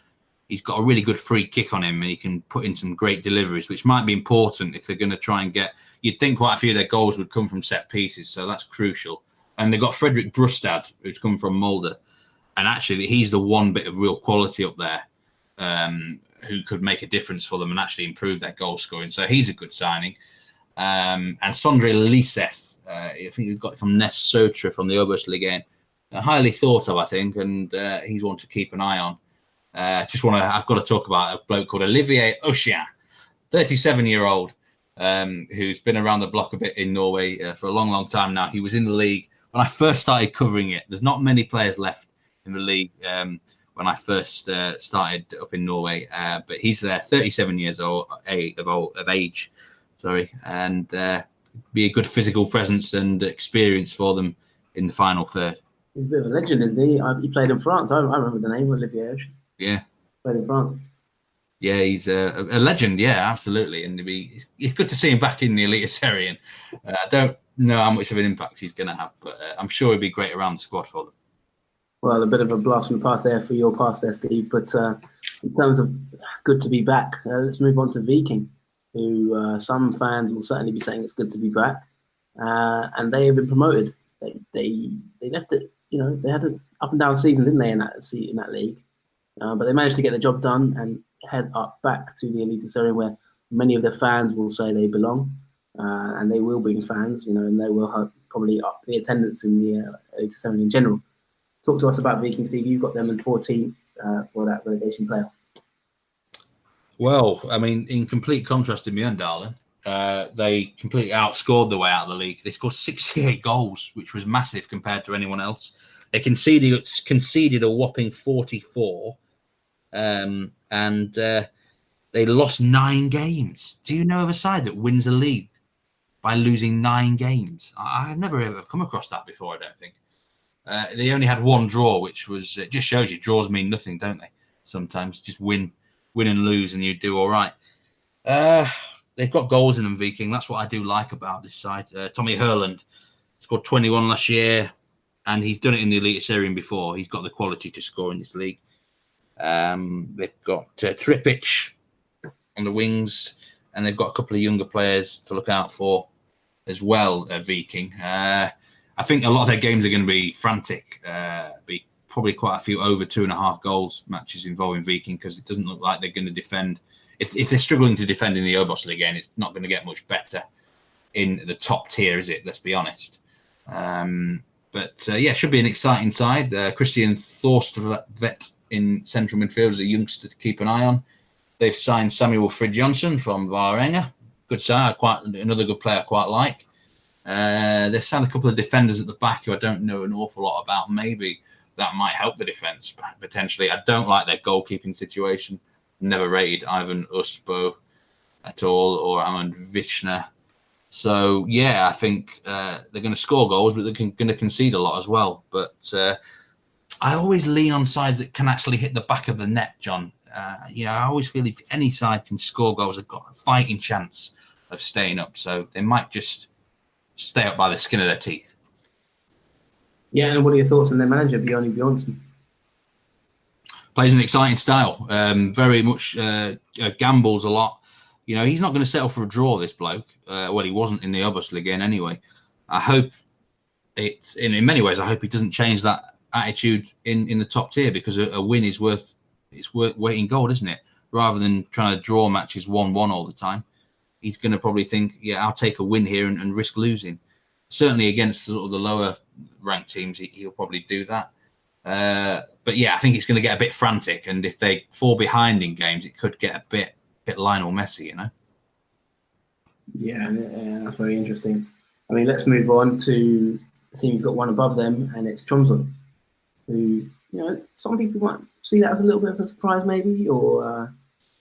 He's got a really good free kick on him, and he can put in some great deliveries, which might be important if they're going to try and get. You'd think quite a few of their goals would come from set pieces, so that's crucial. And they've got Fredrik Brustad, who's come from Molde, and actually he's the one bit of real quality up there who could make a difference for them and actually improve their goal scoring. So he's a good signing. And Sondre Liseth, I think we've got it from Ness Sotra from the Eliteserien, highly thought of, I think, and he's one to keep an eye on. I've got to talk about a bloke called Olivier Ocean, 37-year-old, who's been around the block a bit in Norway for a long, long time now. He was in the league when I first started covering it. There's not many players left in the league when I first started up in Norway, but he's there, 37 years of age. And be a good physical presence and experience for them in the final third. He's a bit of a legend, isn't he? He played in France. I remember the name, Olivier Ocean. Yeah. Played in France. Yeah, he's a legend. Yeah, absolutely. And it's good to see him back in the Eliteserien. I don't know how much of an impact he's going to have, but I'm sure he'll be great around the squad for them. Well, a bit of a blast from the past there for your past there, Steve. But in terms of good to be back, let's move on to Viking, who some fans will certainly be saying it's good to be back. And they have been promoted. They left it, they had an up and down season, didn't they, in that league? But they managed to get the job done and head up back to the Eliteserien, where many of their fans will say they belong, and they will bring fans, and they will probably up the attendance in the Eliteserien in general. Talk to us about Viking, Steve. You've got them in 14th for that relegation playoff. Well, I mean, in complete contrast to Mjøndalen, they completely outscored their way out of the league. They scored 68 goals, which was massive compared to anyone else. They conceded a whopping 44, and they lost 9 games. Do you know of a side that wins a league by losing 9 games? I've never ever come across that before, I don't think. They only had 1 draw, which was it just shows you draws mean nothing, don't they? Sometimes just win and lose, and you do all right. They've got goals in them, Viking. That's what I do like about this side. Tommy Herland scored 21 last year, and he's done it in the Eliteserien before. He's got the quality to score in this league. They've got Trippic on the wings, and they've got a couple of younger players to look out for as well, Viking. I think a lot of their games are going to be frantic, be probably quite a few over 2.5 goals matches involving Viking, because it doesn't look like they're going to defend. If they're struggling to defend in the Eliteserien, it's not going to get much better in the top tier, is it? Let's be honest. But should be an exciting side. Christian Thorstvedt in central midfield is a youngster to keep an eye on. They've signed Samuel Fridtjonsson from Vålerenga. Good sign. Another good player I quite like. They've signed a couple of defenders at the back who I don't know an awful lot about. Maybe that might help the defence, potentially. I don't like their goalkeeping situation. Never rated Ivan Usbo at all, or Amand Vishna. So, I think they're going to score goals, but they're going to concede a lot as well. But I always lean on sides that can actually hit the back of the net, John. I always feel if any side can score goals, they've got a fighting chance of staying up. So they might just stay up by the skin of their teeth. Yeah, and what are your thoughts on their manager, Bjarne Bjørnsen? Plays an exciting style. Very much gambles a lot. He's not going to settle for a draw, this bloke. He wasn't in the Eliteserien anyway. I hope in many ways, I hope he doesn't change that attitude in the top tier, because a win is worth weight in gold, isn't it? Rather than trying to draw matches 1-1 all the time. He's going to probably think, I'll take a win here and risk losing. certainly against sort of the lower ranked teams, he'll probably do that. But yeah, I think it's going to get a bit frantic, and if they fall behind in games, it could get a bit Lionel Messi, you know. Yeah, that's very interesting. I mean, let's move on to the team you've got one above them, and it's Tromsø, who, some people might see that as a little bit of a surprise, maybe, or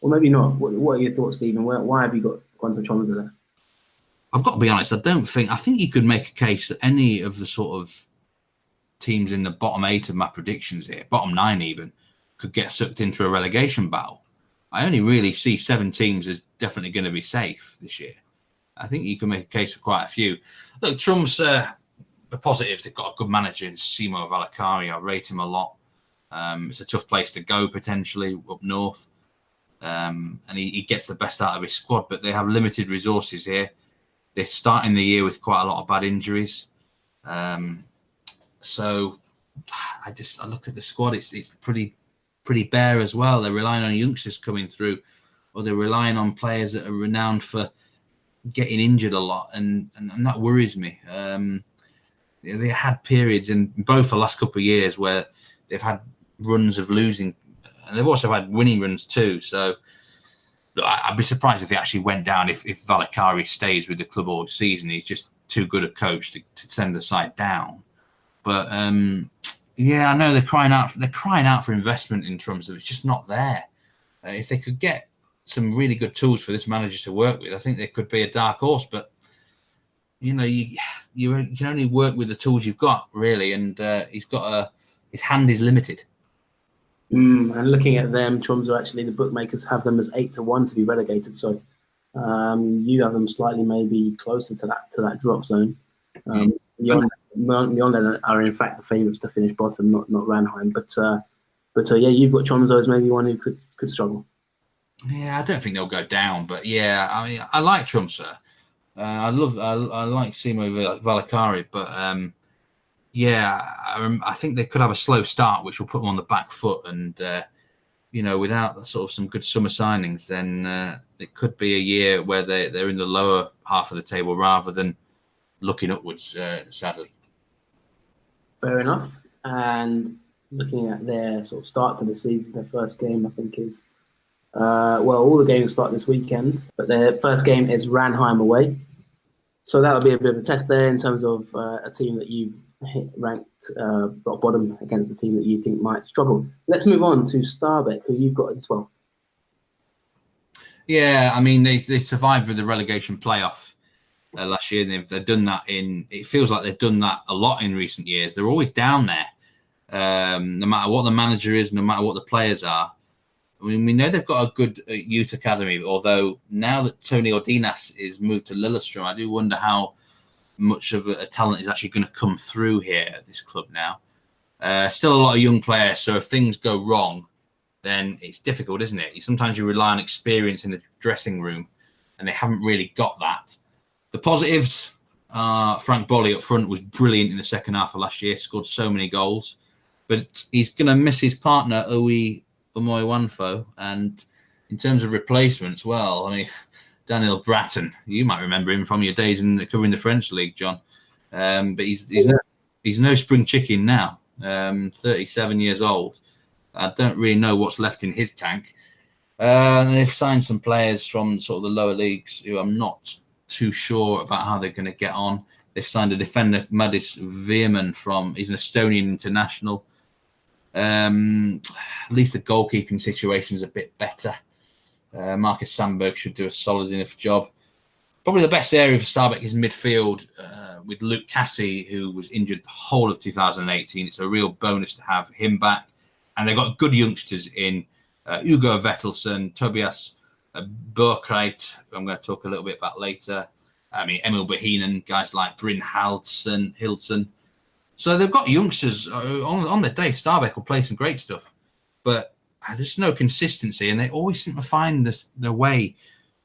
maybe not. What are your thoughts, Stephen? Why have you gone for Tromsø there? I've got to be honest. I think you could make a case that any of the sort of teams in the bottom 8 of my predictions here, bottom 9 even, could get sucked into a relegation battle. I only really see 7 teams as definitely going to be safe this year. I think you can make a case for quite a few. Look, Tromsø, the positives, they've got a good manager in Simo Valakari. I rate him a lot. It's a tough place to go potentially up north. And he gets the best out of his squad, but they have limited resources here. They're starting the year with quite a lot of bad injuries. So I look at the squad, it's pretty bare as well. They're relying on youngsters coming through, or they're relying on players that are renowned for getting injured a lot, and that worries me. They had periods in both the last couple of years where they've had runs of losing, and they've also had winning runs too. So look, I'd be surprised if they actually went down if Valakari stays with the club all season. He's just too good a coach to send the side down. But yeah, I know they're crying out for investment in Tromsø. It's just not there. If they could get some really good tools for this manager to work with, I think they could be a dark horse. But you can only work with the tools you've got, really, and his hand is limited. And looking at them, Tromsø, actually, the bookmakers have them as 8-1 to be relegated. So you have them slightly maybe closer to that drop zone. Mjøndalen are in fact the favourites to finish bottom, not Ranheim. But yeah, you've got Tromsø as maybe one who could struggle. Yeah, I don't think they'll go down, but yeah, I mean, I like Tromsø. I like Simo Valakari, but yeah, I think they could have a slow start, which will put them on the back foot. And without sort of some good summer signings, then it could be a year where they're in the lower half of the table rather than looking upwards. Sadly. Fair enough. And looking at their sort of start to the season, their first game, I think, is all the games start this weekend, but their first game is Ranheim away. So that'll be a bit of a test there in terms of a team that you've ranked bottom against a team that you think might struggle. Let's move on to Starbek, who you've got in 12th. Yeah, I mean, they survived with the relegation playoff last year, and they've done that it feels like they've done that a lot in recent years. They're always down there, no matter what the manager is, no matter what the players are. I mean, we know they've got a good youth academy, although now that Tony Ordinas is moved to Lillestrøm, I do wonder how much of a talent is actually going to come through here at this club now. Still a lot of young players, so if things go wrong, then it's difficult, isn't it? Sometimes you rely on experience in the dressing room, and they haven't really got that. The positives, Frank Bolly up front was brilliant in the second half of last year, scored so many goals, but he's going to miss his partner, Owe Omoiwanfo, and in terms of replacements, well, I mean, Daniel Bratton, you might remember him from your days in covering the French league, John. But he's no spring chicken now. 37 years old. I don't really know what's left in his tank. They've signed some players from sort of the lower leagues who I'm not too sure about how they're going to get on. They've signed a defender, Madis Veerman, he's an Estonian international. At least the goalkeeping situation is a bit better. Marcus Sandberg should do a solid enough job. Probably the best area for Starbek is midfield with Luke Cassie, who was injured the whole of 2018. It's a real bonus to have him back. And they've got good youngsters in Hugo Vettelsen, Tobias Burkreit, who I'm going to talk a little bit about later. I mean, Emil Behinen, guys like Bryn Hildsen. So they've got youngsters on the day. Starbek will play some great stuff, but there's no consistency, and they always seem to find their way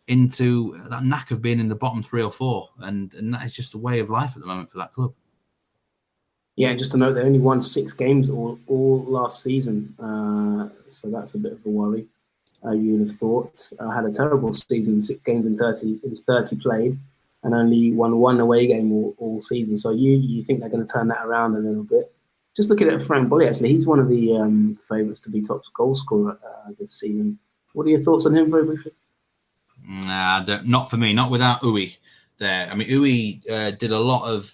into that knack of being in the bottom 3 or 4, and that is just a way of life at the moment for that club. Yeah, just to note, they only won 6 games all last season, so that's a bit of a worry. You would have thought had a terrible season, 6 games in 30 played. and only won one away game all season. So you think they're going to turn that around a little bit? Just looking at Frank Bolly, actually, he's one of the favourites to be top goal scorer this season. What are your thoughts on him, very briefly? Nah, not for me. Not without Uwe there. I mean, Uwe did a lot of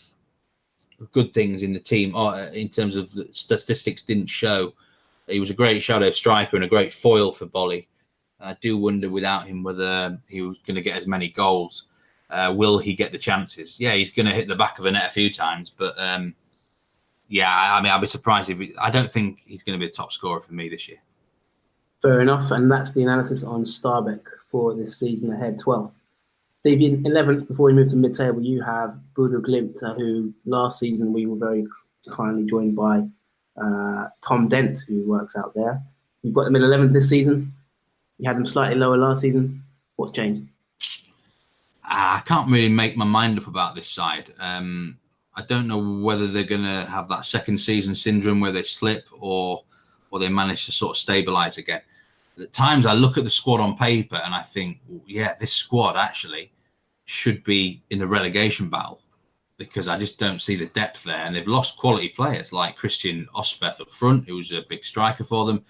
good things in the team. In terms of the statistics, didn't show. He was a great shadow striker and a great foil for Bolly. I do wonder without him whether he was going to get as many goals. Will he get the chances? Yeah, he's going to hit the back of the net a few times, but yeah, I mean, I'd be surprised if I don't think he's going to be the top scorer for me this year. Fair enough, and that's the analysis on Stabæk for this season ahead, 12th. Steve, in 11th, before we move to mid-table, you have Bodo Glimt, who last season we were very kindly joined by Tom Dent, who works out there. You've got them in 11th this season. You had them slightly lower last season. What's changed? I can't really make my mind up about this side. I don't know whether they're going to have that second season syndrome where they slip or they manage to sort of stabilise again. At times I look at the squad on paper and I think, yeah, this squad actually should be in the relegation battle because I just don't see the depth there. And they've lost quality players like Christian Ospeth up front, who was a big striker for them.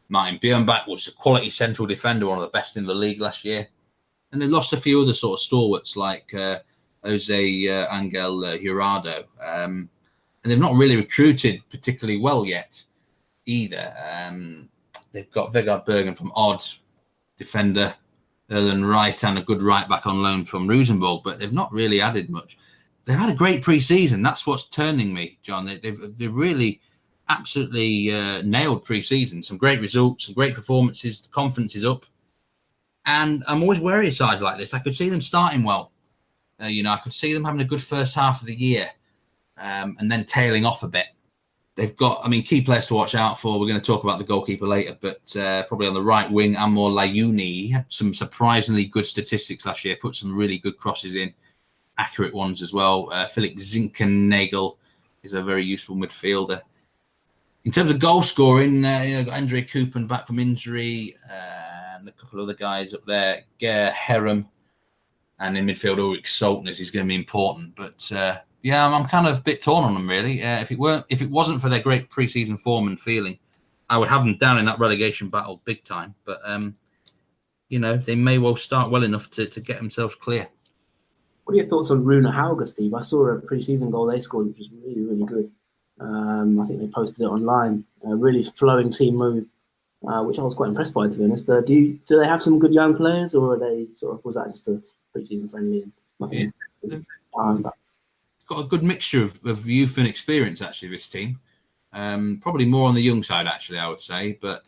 Martin Bjørnbæk was a quality central defender, one of the best in the league last year. And they lost a few other sort of stalwarts like Jose Angel Jurado. And they've not really recruited particularly well yet either. They've got Vegard Bergen from Odd, defender, Erlen Wright, and a good right back on loan from Rosenborg, but they've not really added much. They've had a great pre-season. That's what's turning me, John. They've really absolutely nailed pre-season. Some great results, some great performances. The confidence is up. And I'm always wary of sides like this. I could see them starting well. I could see them having a good first half of the year and then tailing off a bit. They've got, key players to watch out for. We're going to talk about the goalkeeper later, but probably on the right wing, Amor Layuni. He had some surprisingly good statistics last year, put some really good crosses in, accurate ones as well. Philip Zinkernagel is a very useful midfielder. In terms of goal scoring, got Andre Koopman back from injury and a couple of other guys up there. Ger Herem and in midfield, Ulrich Saltners is going to be important, but yeah, I'm kind of a bit torn on them, really. If it wasn't for their great pre-season form and feeling, I would have them down in that relegation battle big time. But, they may well start well enough to get themselves clear. What are your thoughts on Rune Hauger, Steve? I saw a pre-season goal they scored, which was really, really good. I think they posted it online. A really flowing team move, which I was quite impressed by, to be honest. Do they have some good young players, or are they was that just a pre-season friendly? And nothing? Yeah. Got a good mixture of youth and experience, actually, this team. Probably more on the young side, actually, I would say, but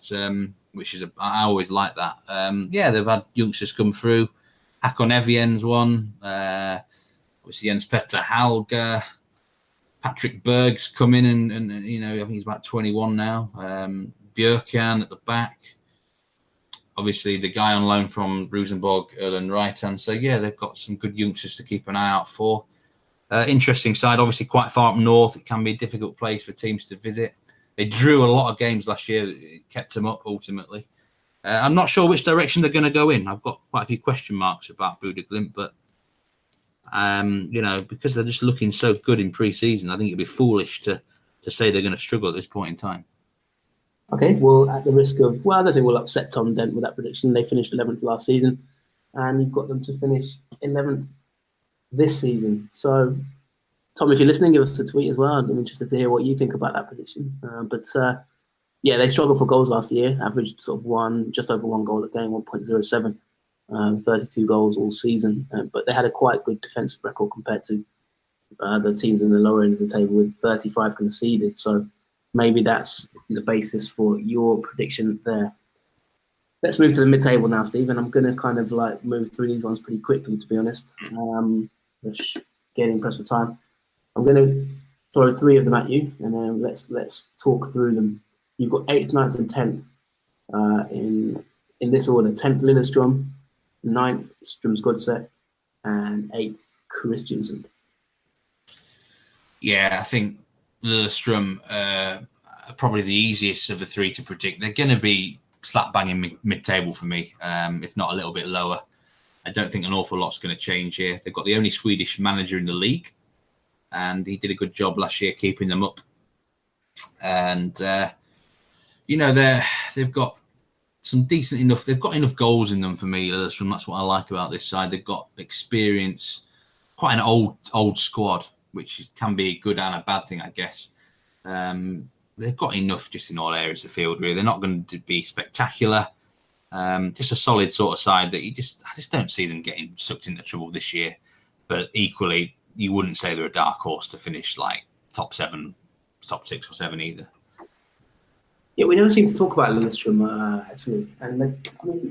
which is I always like that. Yeah, they've had youngsters come through. Hakon Evien's one. Obviously, Jens Petter Halga. Patrick Berg's come in and I think he's about 21 now. Björkan at the back. Obviously, the guy on loan from Rosenborg, Erlen Reitan. So, yeah, they've got some good youngsters to keep an eye out for. Interesting side, obviously quite far up north. It can be a difficult place for teams to visit. They drew a lot of games last year. It kept them up ultimately. I'm not sure which direction they're going to go in. I've got quite a few question marks about Bodo Glimt, but because they're just looking so good in pre-season, I think it'd be foolish to say they're going to struggle at this point in time. Okay, well, at the risk of, I don't think we'll upset Tom Dent with that prediction. They finished 11th last season, and you've got them to finish 11th this season. So, Tom, if you're listening, give us a tweet as well. I'm interested to hear what you think about that prediction. Yeah, they struggled for goals last year, averaged sort of just over one goal a game, 1.07, 32 goals all season. But they had a quite good defensive record compared to the teams in the lower end of the table with 35 conceded. So maybe that's the basis for your prediction there. Let's move to the mid-table now, Steve, and I'm going to kind of move through these ones pretty quickly, to be honest. Just getting pressed for time. I'm going to throw three of them at you, and then let's talk through them. You've got 8th, 9th, and 10th in this order. 10th, Lillestrøm, 9th, Strømsgodset, and 8th, Kristiansund. Yeah, I think Lillestrøm are probably the easiest of the three to predict. They're going to be slap bang in mid-table for me, if not a little bit lower. I don't think an awful lot's going to change here. They've got the only Swedish manager in the league, and he did a good job last year keeping them up. And they've got some decent enough. They've got enough goals in them for me, Lillestrøm. That's what I like about this side. They've got experience, quite an old squad, which can be a good and a bad thing, I guess. They've got enough just in all areas of the field, really. They're not going to be spectacular. Just a solid sort of side that I just don't see them getting sucked into trouble this year. But equally, you wouldn't say they're a dark horse to finish like top 6 or 7 either. Yeah, we never seem to talk about Lillestrøm, actually. And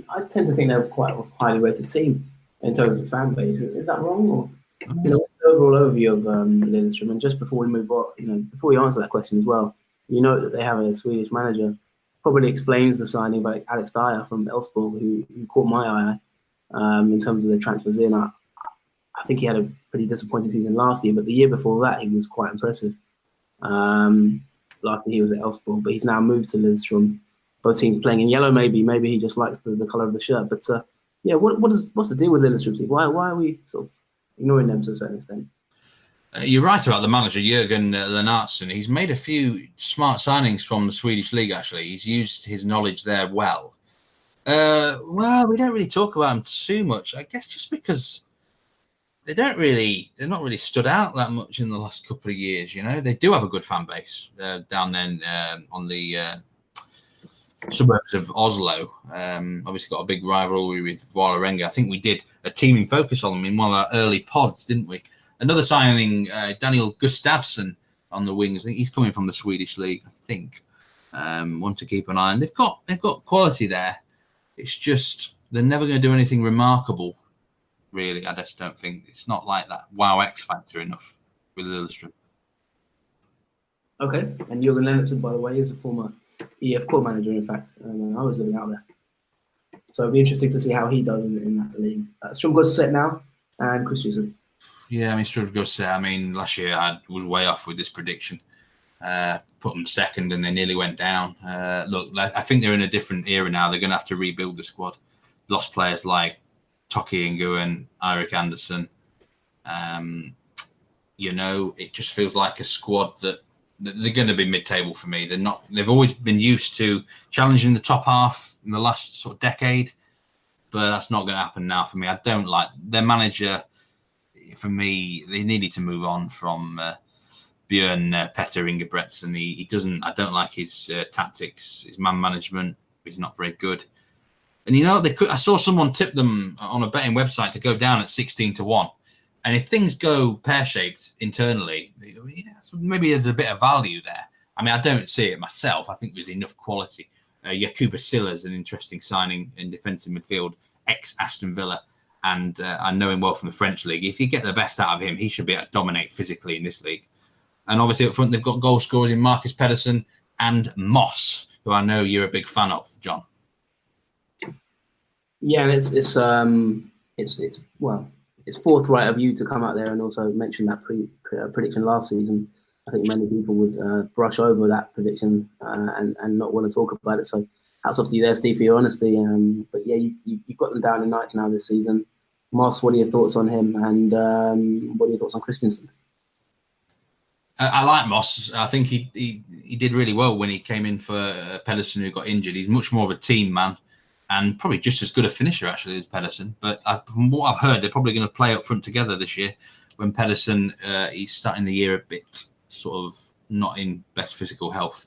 I tend to think they're quite a highly rated team in terms of fan base. Is that wrong? Or, what's the overall overview of Lillestrøm? And just before we move on, before we answer that question as well, that they have a Swedish manager. Probably explains the signing by Alex Dyer from Elfsborg, who caught my eye in terms of the transfers in. I think he had a pretty disappointing season last year, but the year before that, he was quite impressive. Last year he was at Elfsborg, but he's now moved to Lillestrøm. Both teams playing in yellow, maybe he just likes the colour of the shirt. But what's the deal with Lillestrøm? Why are we sort of ignoring them to a certain extent? You're right about the manager, Jürgen Lennartson. He's made a few smart signings from the Swedish league, actually. He's used his knowledge there well. We don't really talk about him too much, I guess just because they're not really stood out that much in the last couple of years, They do have a good fan base down there on the suburbs of Oslo. Obviously got a big rivalry with Vålerenga. I think we did a teaming focus on them in one of our early pods, didn't we? Another signing, Daniel Gustafsson on the wings. I think he's coming from the Swedish league. I think one to keep an eye on. They've got quality there. It's just they're never going to do anything remarkable. Really, I just don't think it's not like that. Wow, X factor enough with Lillestrøm. Okay, and Jürgen Lennartson, by the way, is a former EF core manager. In fact, I was living out there, so it'll be interesting to see how he does in that league. Strømgodt set now, and Christensen. Yeah, Strømgodt. Last year I was way off with this prediction. Put them second, and they nearly went down. Look, I think they're in a different era now. They're going to have to rebuild the squad. Lost players like Toki Nguyen, Eirik Andersen. It just feels like a squad that they're going to be mid-table for me. They're not. They've always been used to challenging the top half in the last sort of decade, but that's not going to happen now for me. I don't like their manager. For me, they needed to move on from Bjørn Petter Ingebretsen. He doesn't. I don't like his tactics, his man management. He's not very good. And I saw someone tip them on a betting website to go down at 16-1. And if things go pear-shaped internally, maybe there's a bit of value there. I don't see it myself. I think there's enough quality. Jakuba Silla is an interesting signing in defensive midfield, ex-Aston Villa. And I know him well from the French league. If you get the best out of him, he should be able to dominate physically in this league. And obviously up front, they've got goal scorers in Marcus Pedersen and Moss, who I know you're a big fan of, John. Yeah, and it's forthright of you to come out there and also mention that prediction last season. I think many people would brush over that prediction and not want to talk about it. So hats off to you there, Steve, for your honesty. But yeah, you've got them down in ninth now this season. Moss, what are your thoughts on him? And what are your thoughts on Christensen? I like Moss. I think he did really well when he came in for Pedersen, who got injured. He's much more of a team man and probably just as good a finisher, actually, as Pedersen. But from what I've heard, they're probably going to play up front together this year when Pedersen, he's starting the year a bit sort of not in best physical health.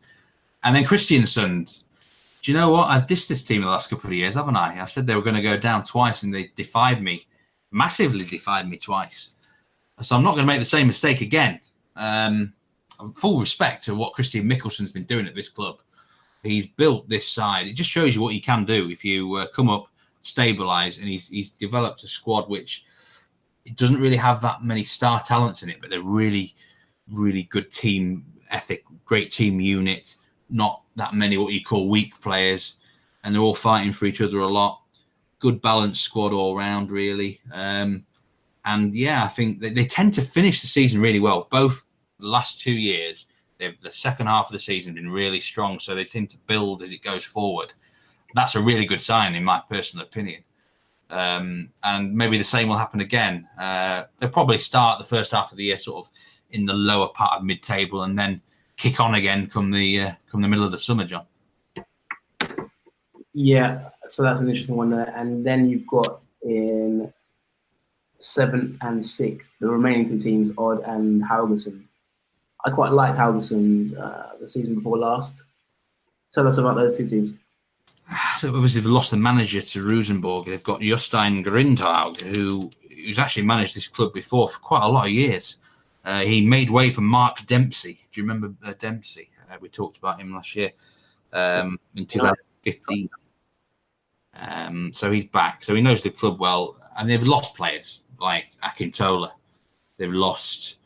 And then Christensen, do you know what? I've dissed this team the last couple of years, haven't I? I've said they were going to go down twice and they massively defied me twice. So I'm not going to make the same mistake again. Full respect to what Christian Mikkelsen's been doing at this club. He's built this side. It just shows you what you can do if you come up, stabilise, and he's developed a squad which it doesn't really have that many star talents in it, but they're really, really good team ethic, great team unit, not that many what you call weak players, and they're all fighting for each other a lot. Good balanced squad all round, really. And yeah, I think they tend to finish the season really well. Both the last 2 years, the second half of the season been really strong, so they seem to build as it goes forward. That's a really good sign, in my personal opinion. And maybe the same will happen again. They'll probably start the first half of the year sort of in the lower part of mid-table and then kick on again come the middle of the summer, John. Yeah, so that's an interesting one there. And then you've got in 7th and 6th, the remaining two teams, Odd and Haugesund. I quite liked Haugesund the season before last. Tell us about those two teams. So obviously, they've lost the manager to Rosenborg. They've got Jostein Grindhaug, who's actually managed this club before for quite a lot of years. He made way for Mark Dempsey. Do you remember Dempsey? We talked about him last year in 2015. So he's back. So he knows the club well. And they've lost players like Akintola. They've lost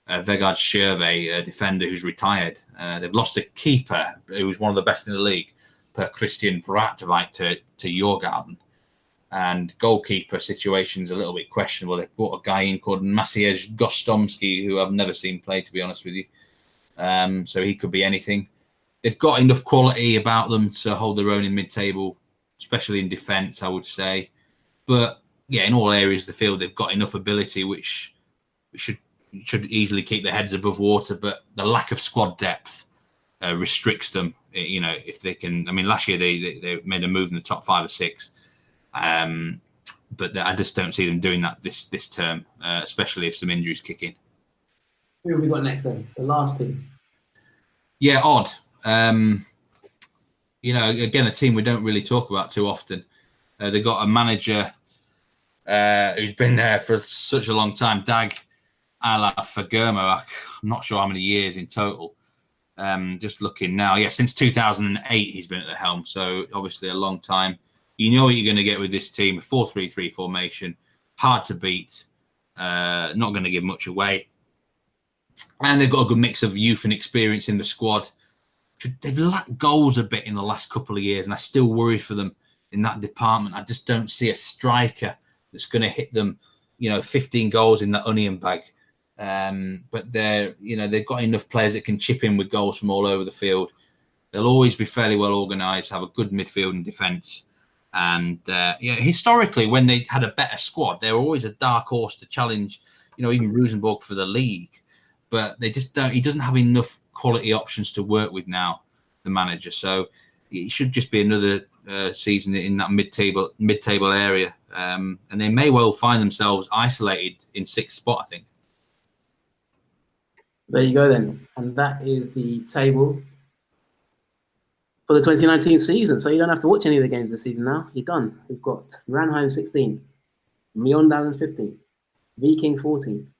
Vegard Sjøve, a defender who's retired. They've lost a keeper who was one of the best in the league, per Christian Brattwijk to Djurgården. And goalkeeper situation's a little bit questionable. They've brought a guy in called Maciej Gostomski, who I've never seen play, to be honest with you. So he could be anything. They've got enough quality about them to hold their own in mid-table, especially in defence, I would say. But yeah, in all areas of the field, they've got enough ability which should easily keep their heads above water. But the lack of squad depth restricts them. You know, if they can. I mean, last year they made a move in the top 5 or 6, but I just don't see them doing that this term, especially if some injuries kick in. Who have we got next then? The last team. Yeah, Odd. You know, again, a team we don't really talk about too often. They've got a manager who's been there for such a long time, Dag Fadugba. I'm not sure how many years in total. Just looking now, yeah, since 2008 he's been at the helm, so obviously a long time. You know what you're going to get with this team: a 4-3-3 formation, hard to beat, not going to give much away, and they've got a good mix of youth and experience in the squad. They've lacked goals a bit in the last couple of years, and I still worry for them in that department. I just don't see a striker that's going to hit them, 15 goals in the onion bag. But they've got enough players that can chip in with goals from all over the field. They'll always be fairly well organised, have a good midfield and defence. And historically, when they had a better squad, they were always a dark horse to challenge, even Rosenborg for the league. But they just don't. He doesn't have enough quality options to work with now, the manager. So it should just be another season in that mid-table area, and they may well find themselves isolated in 6th spot, I think. There you go then, and that is the table for the 2019 season. So you don't have to watch any of the games this season now. You're done. We've got Ranheim 16, Mjøndalen 15, Viking 14,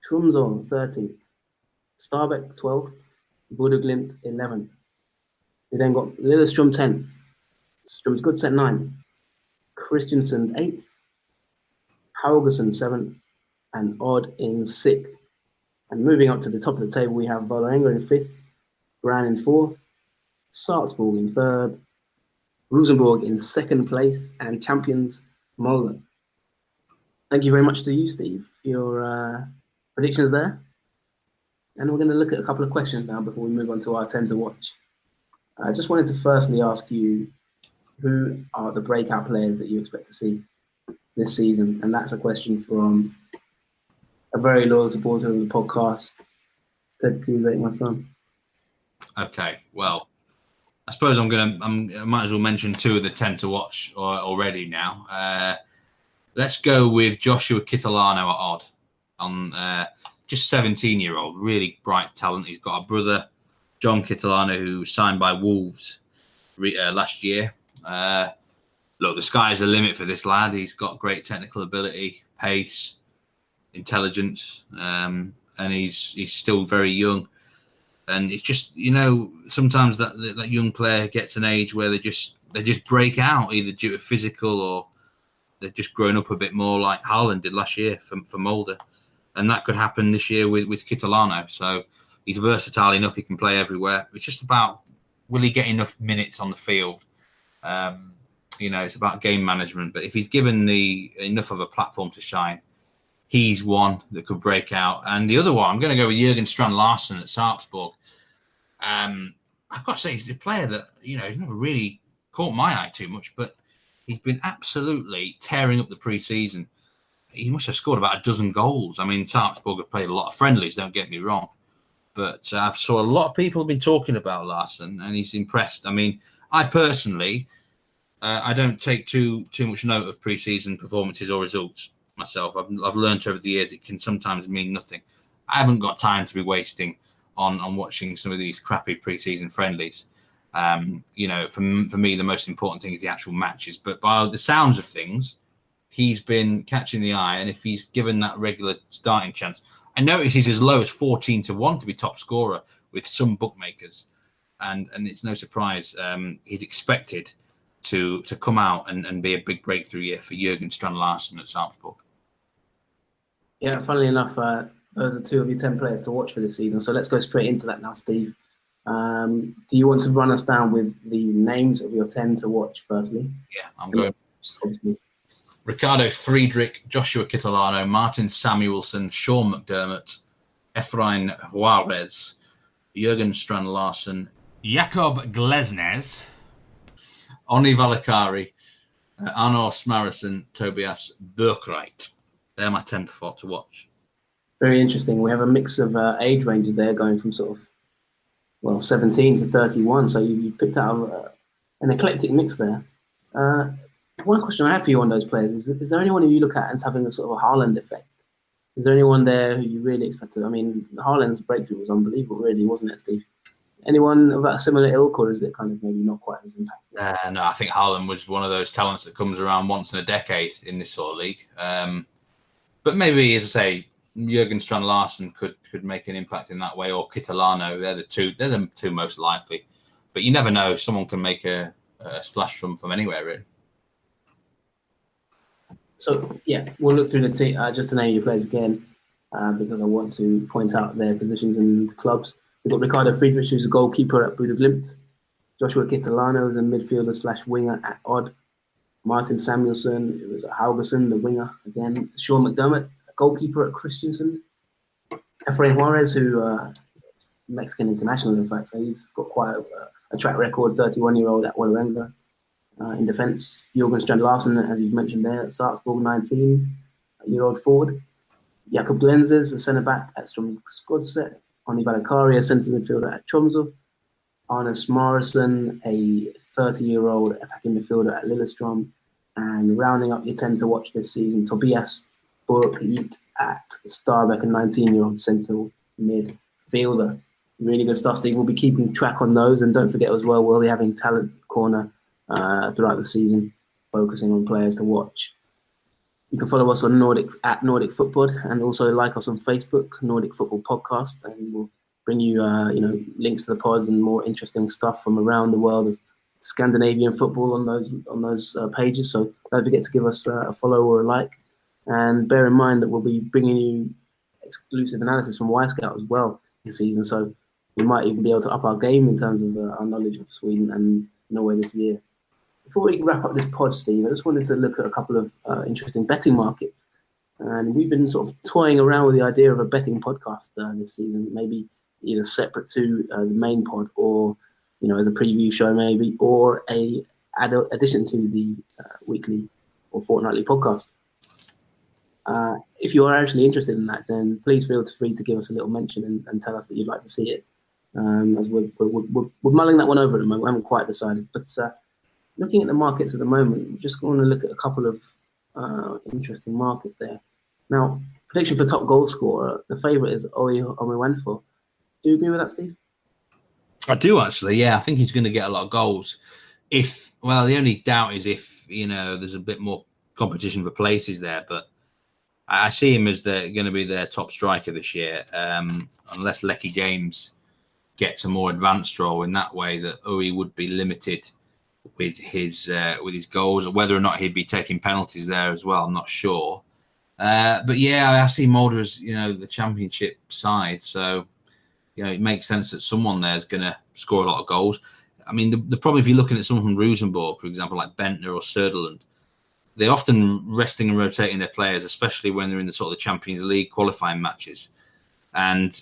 Tromsø 13, Stabæk 12, Bodø/Glimt 11. We then got Lillestrøm 10, Strømsgodset 9, Kristiansund 8th, Haugesund 7th, and Odd in 6th. And moving up to the top of the table, we have Vålerenga in 5th, Brann in 4th, Sarpsborg in 3rd, Rosenborg in 2nd place, and champions Molde. Thank you very much to you, Steve, for your predictions there. And we're going to look at a couple of questions now before we move on to our 10 to watch. I just wanted to firstly ask you, who are the breakout players that you expect to see this season? And that's a question from a very loyal supporter of the podcast, Ted Puvate, my son. Okay, well, I suppose I might as well mention 2 of the 10 to watch already now. Let's go with Joshua Kitolano at Odd, on just 17-year-old, really bright talent. He's got a brother, John Kitolano, who signed by Wolves last year. Look, the sky's the limit for this lad. He's got great technical ability, pace, intelligence, and he's still very young. And it's just, sometimes that young player gets an age where they just break out, either due to physical or they've just grown up a bit more, like Haaland did last year for Molde. And that could happen this year with Kitolano. So he's versatile enough; he can play everywhere. It's just about, will he get enough minutes on the field? It's about game management. But if he's given enough of a platform to shine, he's one that could break out. And the other one, I'm going to go with Jørgen Strand Larsen at Sarpsborg. I've got to say, he's a player that, he's never really caught my eye too much, but he's been absolutely tearing up the pre-season. He must have scored about a dozen goals. I mean, Sarpsborg have played a lot of friendlies, don't get me wrong. But I've saw a lot of people have been talking about Larsson, and he's impressed. I mean, I personally, I don't take too much note of pre-season performances or results myself. I've learned over the years it can sometimes mean nothing. I haven't got time to be wasting on watching some of these crappy pre-season friendlies. For me, the most important thing is the actual matches. But by the sounds of things, he's been catching the eye, and if he's given that regular starting chance, I notice he's as low as 14-1 to be top scorer with some bookmakers, and it's no surprise he's expected to come out and be a big breakthrough year for Jürgen Strand Larsen at Sarpsborg. Yeah, funnily enough, those are two of your 10 players to watch for this season. So let's go straight into that now, Steve. Do you want to run us down with the names of your 10 to watch firstly? Yeah, I'm going. Obviously. Ricardo Friedrich, Joshua Kitolano, Martin Samuelsson, Sean McDermott, Efrain Juarez, Jürgen Strand Larsen, Jakob Glesnes, Onni Valakari, Arnor Smarrison, Tobias Björkreit. They're my 10 to watch. Very interesting. We have a mix of age ranges there going from sort of, 17 to 31. So you picked out an eclectic mix there. One question I have for you on those players is there anyone who you look at as having a sort of a Haaland effect? Is there anyone there who you really expected? I mean, Haaland's breakthrough was unbelievable, really, wasn't it, Steve? Anyone of that similar ilk, or is it kind of maybe not quite as impactful? No, I think Haaland was one of those talents that comes around once in a decade in this sort of league. But maybe, as I say, Jürgen Strand Larsen could make an impact in that way, or Kitolano. They're the two most likely. But you never know. Someone can make a splash from anywhere, really. So, yeah, we'll look through the team, just to name your players again, because I want to point out their positions in the clubs. We've got Ricardo Friedrich, who's a goalkeeper at Bodø Glimt. Joshua Kitolano is a midfielder / winger at Odd. Martin Samuelsson, who was at Haugesund, the winger again. Sean McDermott, a goalkeeper at Christiansen. Efrain Juarez, who Mexican international, in fact, so he's got quite a track record, 31-year-old at Vålerenga. In defence, Jürgen Strand Larsen, as you've mentioned there, at Sarpsborg, 19-year-old forward. Jakob Glenzes, a centre-back at Strømsgodset. Onni Valakari, a centre midfielder at Tromsø. Arne Smarrison, a 30-year-old attacking midfielder at Lillestrøm. And rounding up your 10 to watch this season, Tobias Björkreit at Stabæk, a 19-year-old central midfielder. Really good stuff, Steve. We'll be keeping track on those. And don't forget as well, we'll be having Talent Corner throughout the season, focusing on players to watch. You can follow us on Nordic Football, and also like us on Facebook, Nordic Football Podcast, and we'll bring you links to the pods and more interesting stuff from around the world of Scandinavian football on those pages. So don't forget to give us a follow or a like, and bear in mind that we'll be bringing you exclusive analysis from Y-Scout as well this season. So we might even be able to up our game in terms of our knowledge of Sweden and Norway this year. Before we wrap up this pod, Steve, I just wanted to look at a couple of interesting betting markets. And we've been sort of toying around with the idea of a betting podcast this season, maybe either separate to the main pod or, as a preview show maybe, or a addition to the weekly or fortnightly podcast. If you are actually interested in that, then please feel free to give us a little mention and tell us that you'd like to see it. As we're mulling that one over at the moment. We haven't quite decided. But looking at the markets at the moment, we're just going to look at a couple of interesting markets there. Now, prediction for top goal scorer, the favourite is Oye Omewenfo. Do you agree with that, Steve? I do, actually. Yeah, I think he's going to get a lot of goals. The only doubt is if, there's a bit more competition for places there. But I see him as going to be their top striker this year, unless Lecky James gets a more advanced role in that way, that Oye would be limited with his goals, or whether or not he'd be taking penalties there as well, I'm not sure. But yeah, I see Molde as the championship side, so it makes sense that someone there is going to score a lot of goals. I mean, the problem if you're looking at someone from Rosenborg, for example, like Bentner or Söderlund, they're often resting and rotating their players, especially when they're in the sort of the Champions League qualifying matches. And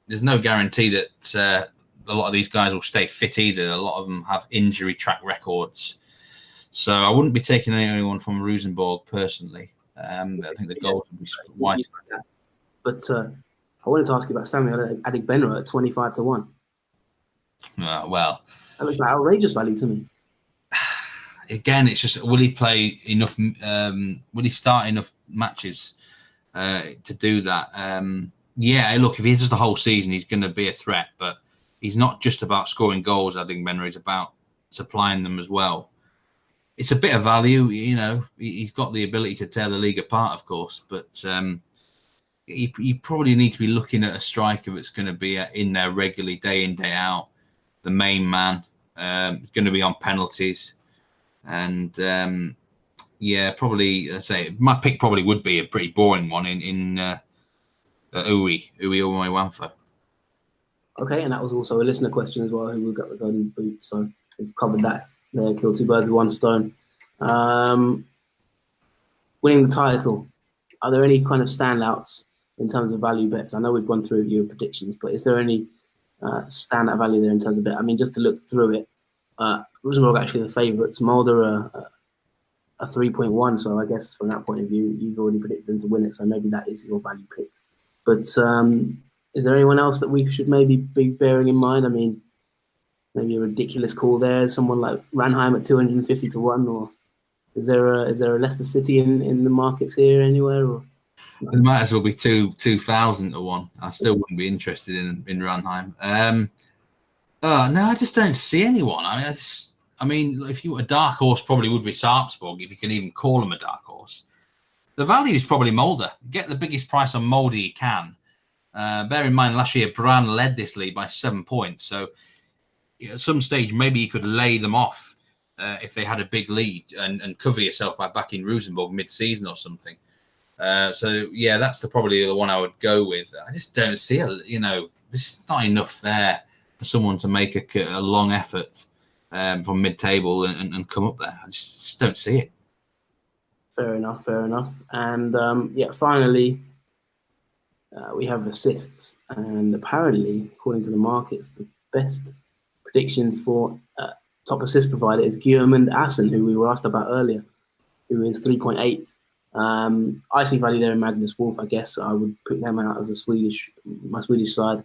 there's no guarantee that a lot of these guys will stay fit either. A lot of them have injury track records. So I wouldn't be taking anyone from Rosenborg personally. I think the goals would be wide. But I wanted to ask you about Samuel Adegbenro at 25-1. Well, that looks like outrageous value to me. Again, it's just, will he play enough? Will he start enough matches to do that? Yeah, look, if he does the whole season, he's going to be a threat. But he's not just about scoring goals, Adegbenro. He's about supplying them as well. It's a bit of value, He's got the ability to tear the league apart, of course. But you probably need to be looking at a striker that's going to be in there regularly, day in, day out. The main man, going to be on penalties. And probably, I say my pick probably would be a pretty boring one in Uwe Wanfo. Okay, and that was also a listener question as well. Who we got the golden boot? So we've covered that. There, kill two birds with one stone. Winning the title. Are there any kind of standouts in terms of value bets? I know we've gone through your predictions, but is there any standout value there in terms of bet? I mean, just to look through it. Rosenborg actually the favourites. Molde are a 3.1, so I guess from that point of view, you've already predicted them to win it, so maybe that is your value pick. But is there anyone else that we should maybe be bearing in mind? I mean, maybe a ridiculous call there, someone like Ranheim at 250-1, or is there a Leicester City in the markets here anywhere? Or no? It might as well be 2,000-1. I still wouldn't be interested in Ranheim. No, I just don't see anyone. I mean, if you a dark horse, probably would be Sarpsborg, if you can even call them a dark horse. The value is probably Molde. Get the biggest price on Molde you can. Bear in mind, last year Brann led this league by 7 points. So at some stage, maybe you could lay them off if they had a big lead and cover yourself by backing Rosenborg mid-season or something. That's probably the one I would go with. I just don't see it. There's not enough there for someone to make a long effort from mid-table and come up there. I just don't see it. Fair enough. And finally, we have assists. And apparently, according to the markets, the best prediction for top assist provider is Guillermo Assen, who we were asked about earlier, who is 3.8. I see value there in Magnus Wolf. I guess I would put them out as my Swedish side,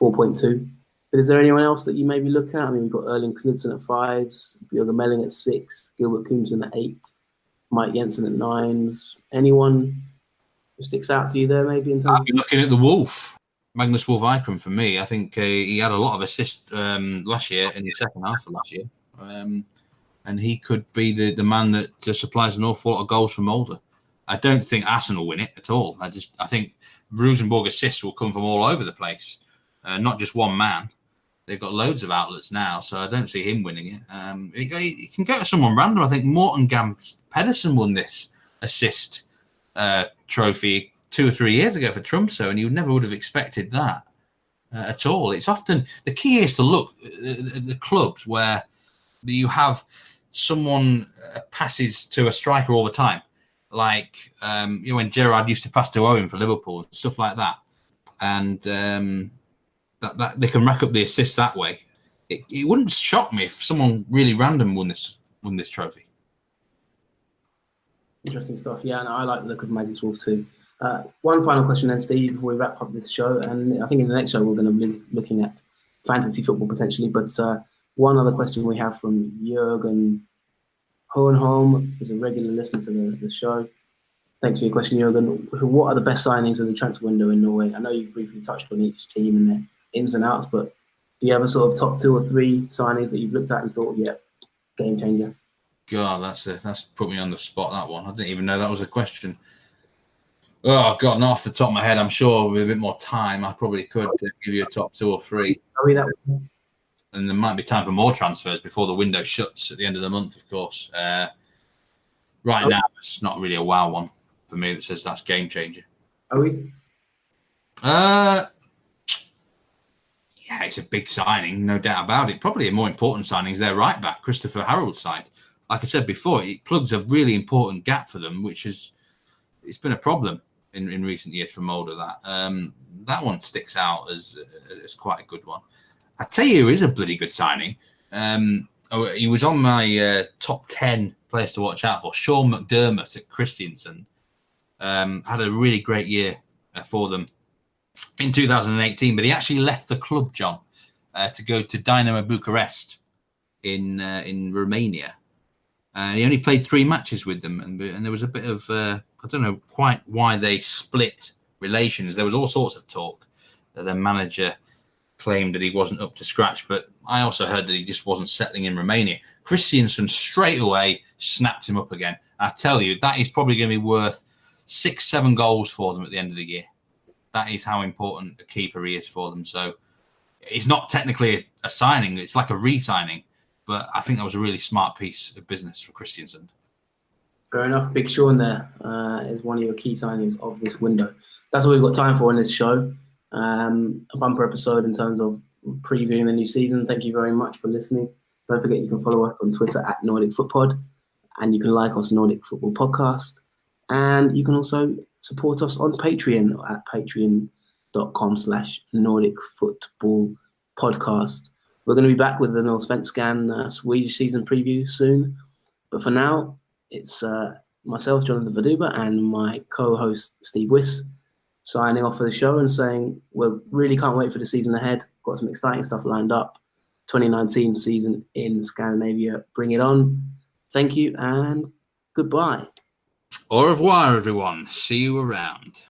4.2. But is there anyone else that you maybe look at? I mean, we've got Erling Knudsen at 5s, Bjørge Melling at 6, Gilbert Coombson at 8, Mike Jensen at 9s. Anyone who sticks out to you there, maybe? I'd be looking at the Wolf, Magnus Wolf Eikrem for me. I think he had a lot of assists last year in the second half of last year. And he could be the man that supplies an awful lot of goals for Molde. I don't think Assen will win it at all. I think Rosenborg assists will come from all over the place, not just one man. They've got loads of outlets now, so I don't see him winning it. He can go to someone random. I think Morten Gams Pedersen won this assist trophy 2 or 3 years ago for Tromsø, and you never would have expected that at all. It's often the key is to look at the clubs where you have someone passes to a striker all the time, like when Gerrard used to pass to Owen for Liverpool and stuff like that, and that they can rack up the assists that way. It wouldn't shock me if someone really random won this trophy. Interesting stuff. Yeah, and I like the look of Magnus Wolf too. One final question then, Steve, before we wrap up this show, and I think in the next show we're going to be looking at fantasy football potentially, but one other question we have from Jürgen Hohenholm, who's a regular listener to the show. Thanks for your question, Jürgen. What are the best signings of the transfer window in Norway? I know you've briefly touched on each team and their ins and outs, but do you have a sort of top 2 or 3 signings that you've looked at and thought, yeah, game changer? God, that's put me on the spot, that one. I didn't even know that was a question. Oh, God, not off the top of my head. I'm sure with a bit more time, I probably could give you a top 2 or 3. And there might be time for more transfers before the window shuts at the end of the month, of course. Right now, it's not really a wow one for me that says that's game changer. Are we? Yeah, it's a big signing, no doubt about it. Probably a more important signing is their right back, Christopher Harold's side. Like I said before, it plugs a really important gap for them, it's been a problem in recent years for Molde. That one sticks out as quite a good one. I tell you, who is a bloody good signing. he was on my top 10 players to watch out for. Sean McDermott at Christiansand had a really great year for them in 2018, but he actually left the club, John, to go to Dynamo Bucharest in Romania. He only played 3 matches with them, and there was a bit of I don't know quite why they split relations. There was all sorts of talk that their manager claimed that he wasn't up to scratch, but I also heard that he just wasn't settling in Romania. Christiansen straight away snapped him up again. I tell you, that is probably going to be worth 6-7 goals for them at the end of the year. That is how important a keeper he is for them. So it's not technically a signing; it's like a re-signing. But I think that was a really smart piece of business for Christiansen. Fair enough. Big Sean there is one of your key signings of this window. That's what we've got time for in this show. A bumper episode in terms of previewing the new season. Thank you very much for listening. Don't forget you can follow us on Twitter at Nordic Footpod, and you can like us Nordic Football Podcast. And you can also support us on Patreon at patreon.com/Nordic Football Podcast. We're going to be back with the Allsvenskan Swedish season preview soon. But for now, it's myself, Jonathan Fadugba, and my co-host, Steve Wyss, signing off for the show and saying we really can't wait for the season ahead. Got some exciting stuff lined up. 2019 season in Scandinavia. Bring it on. Thank you and goodbye. Au revoir, everyone. See you around.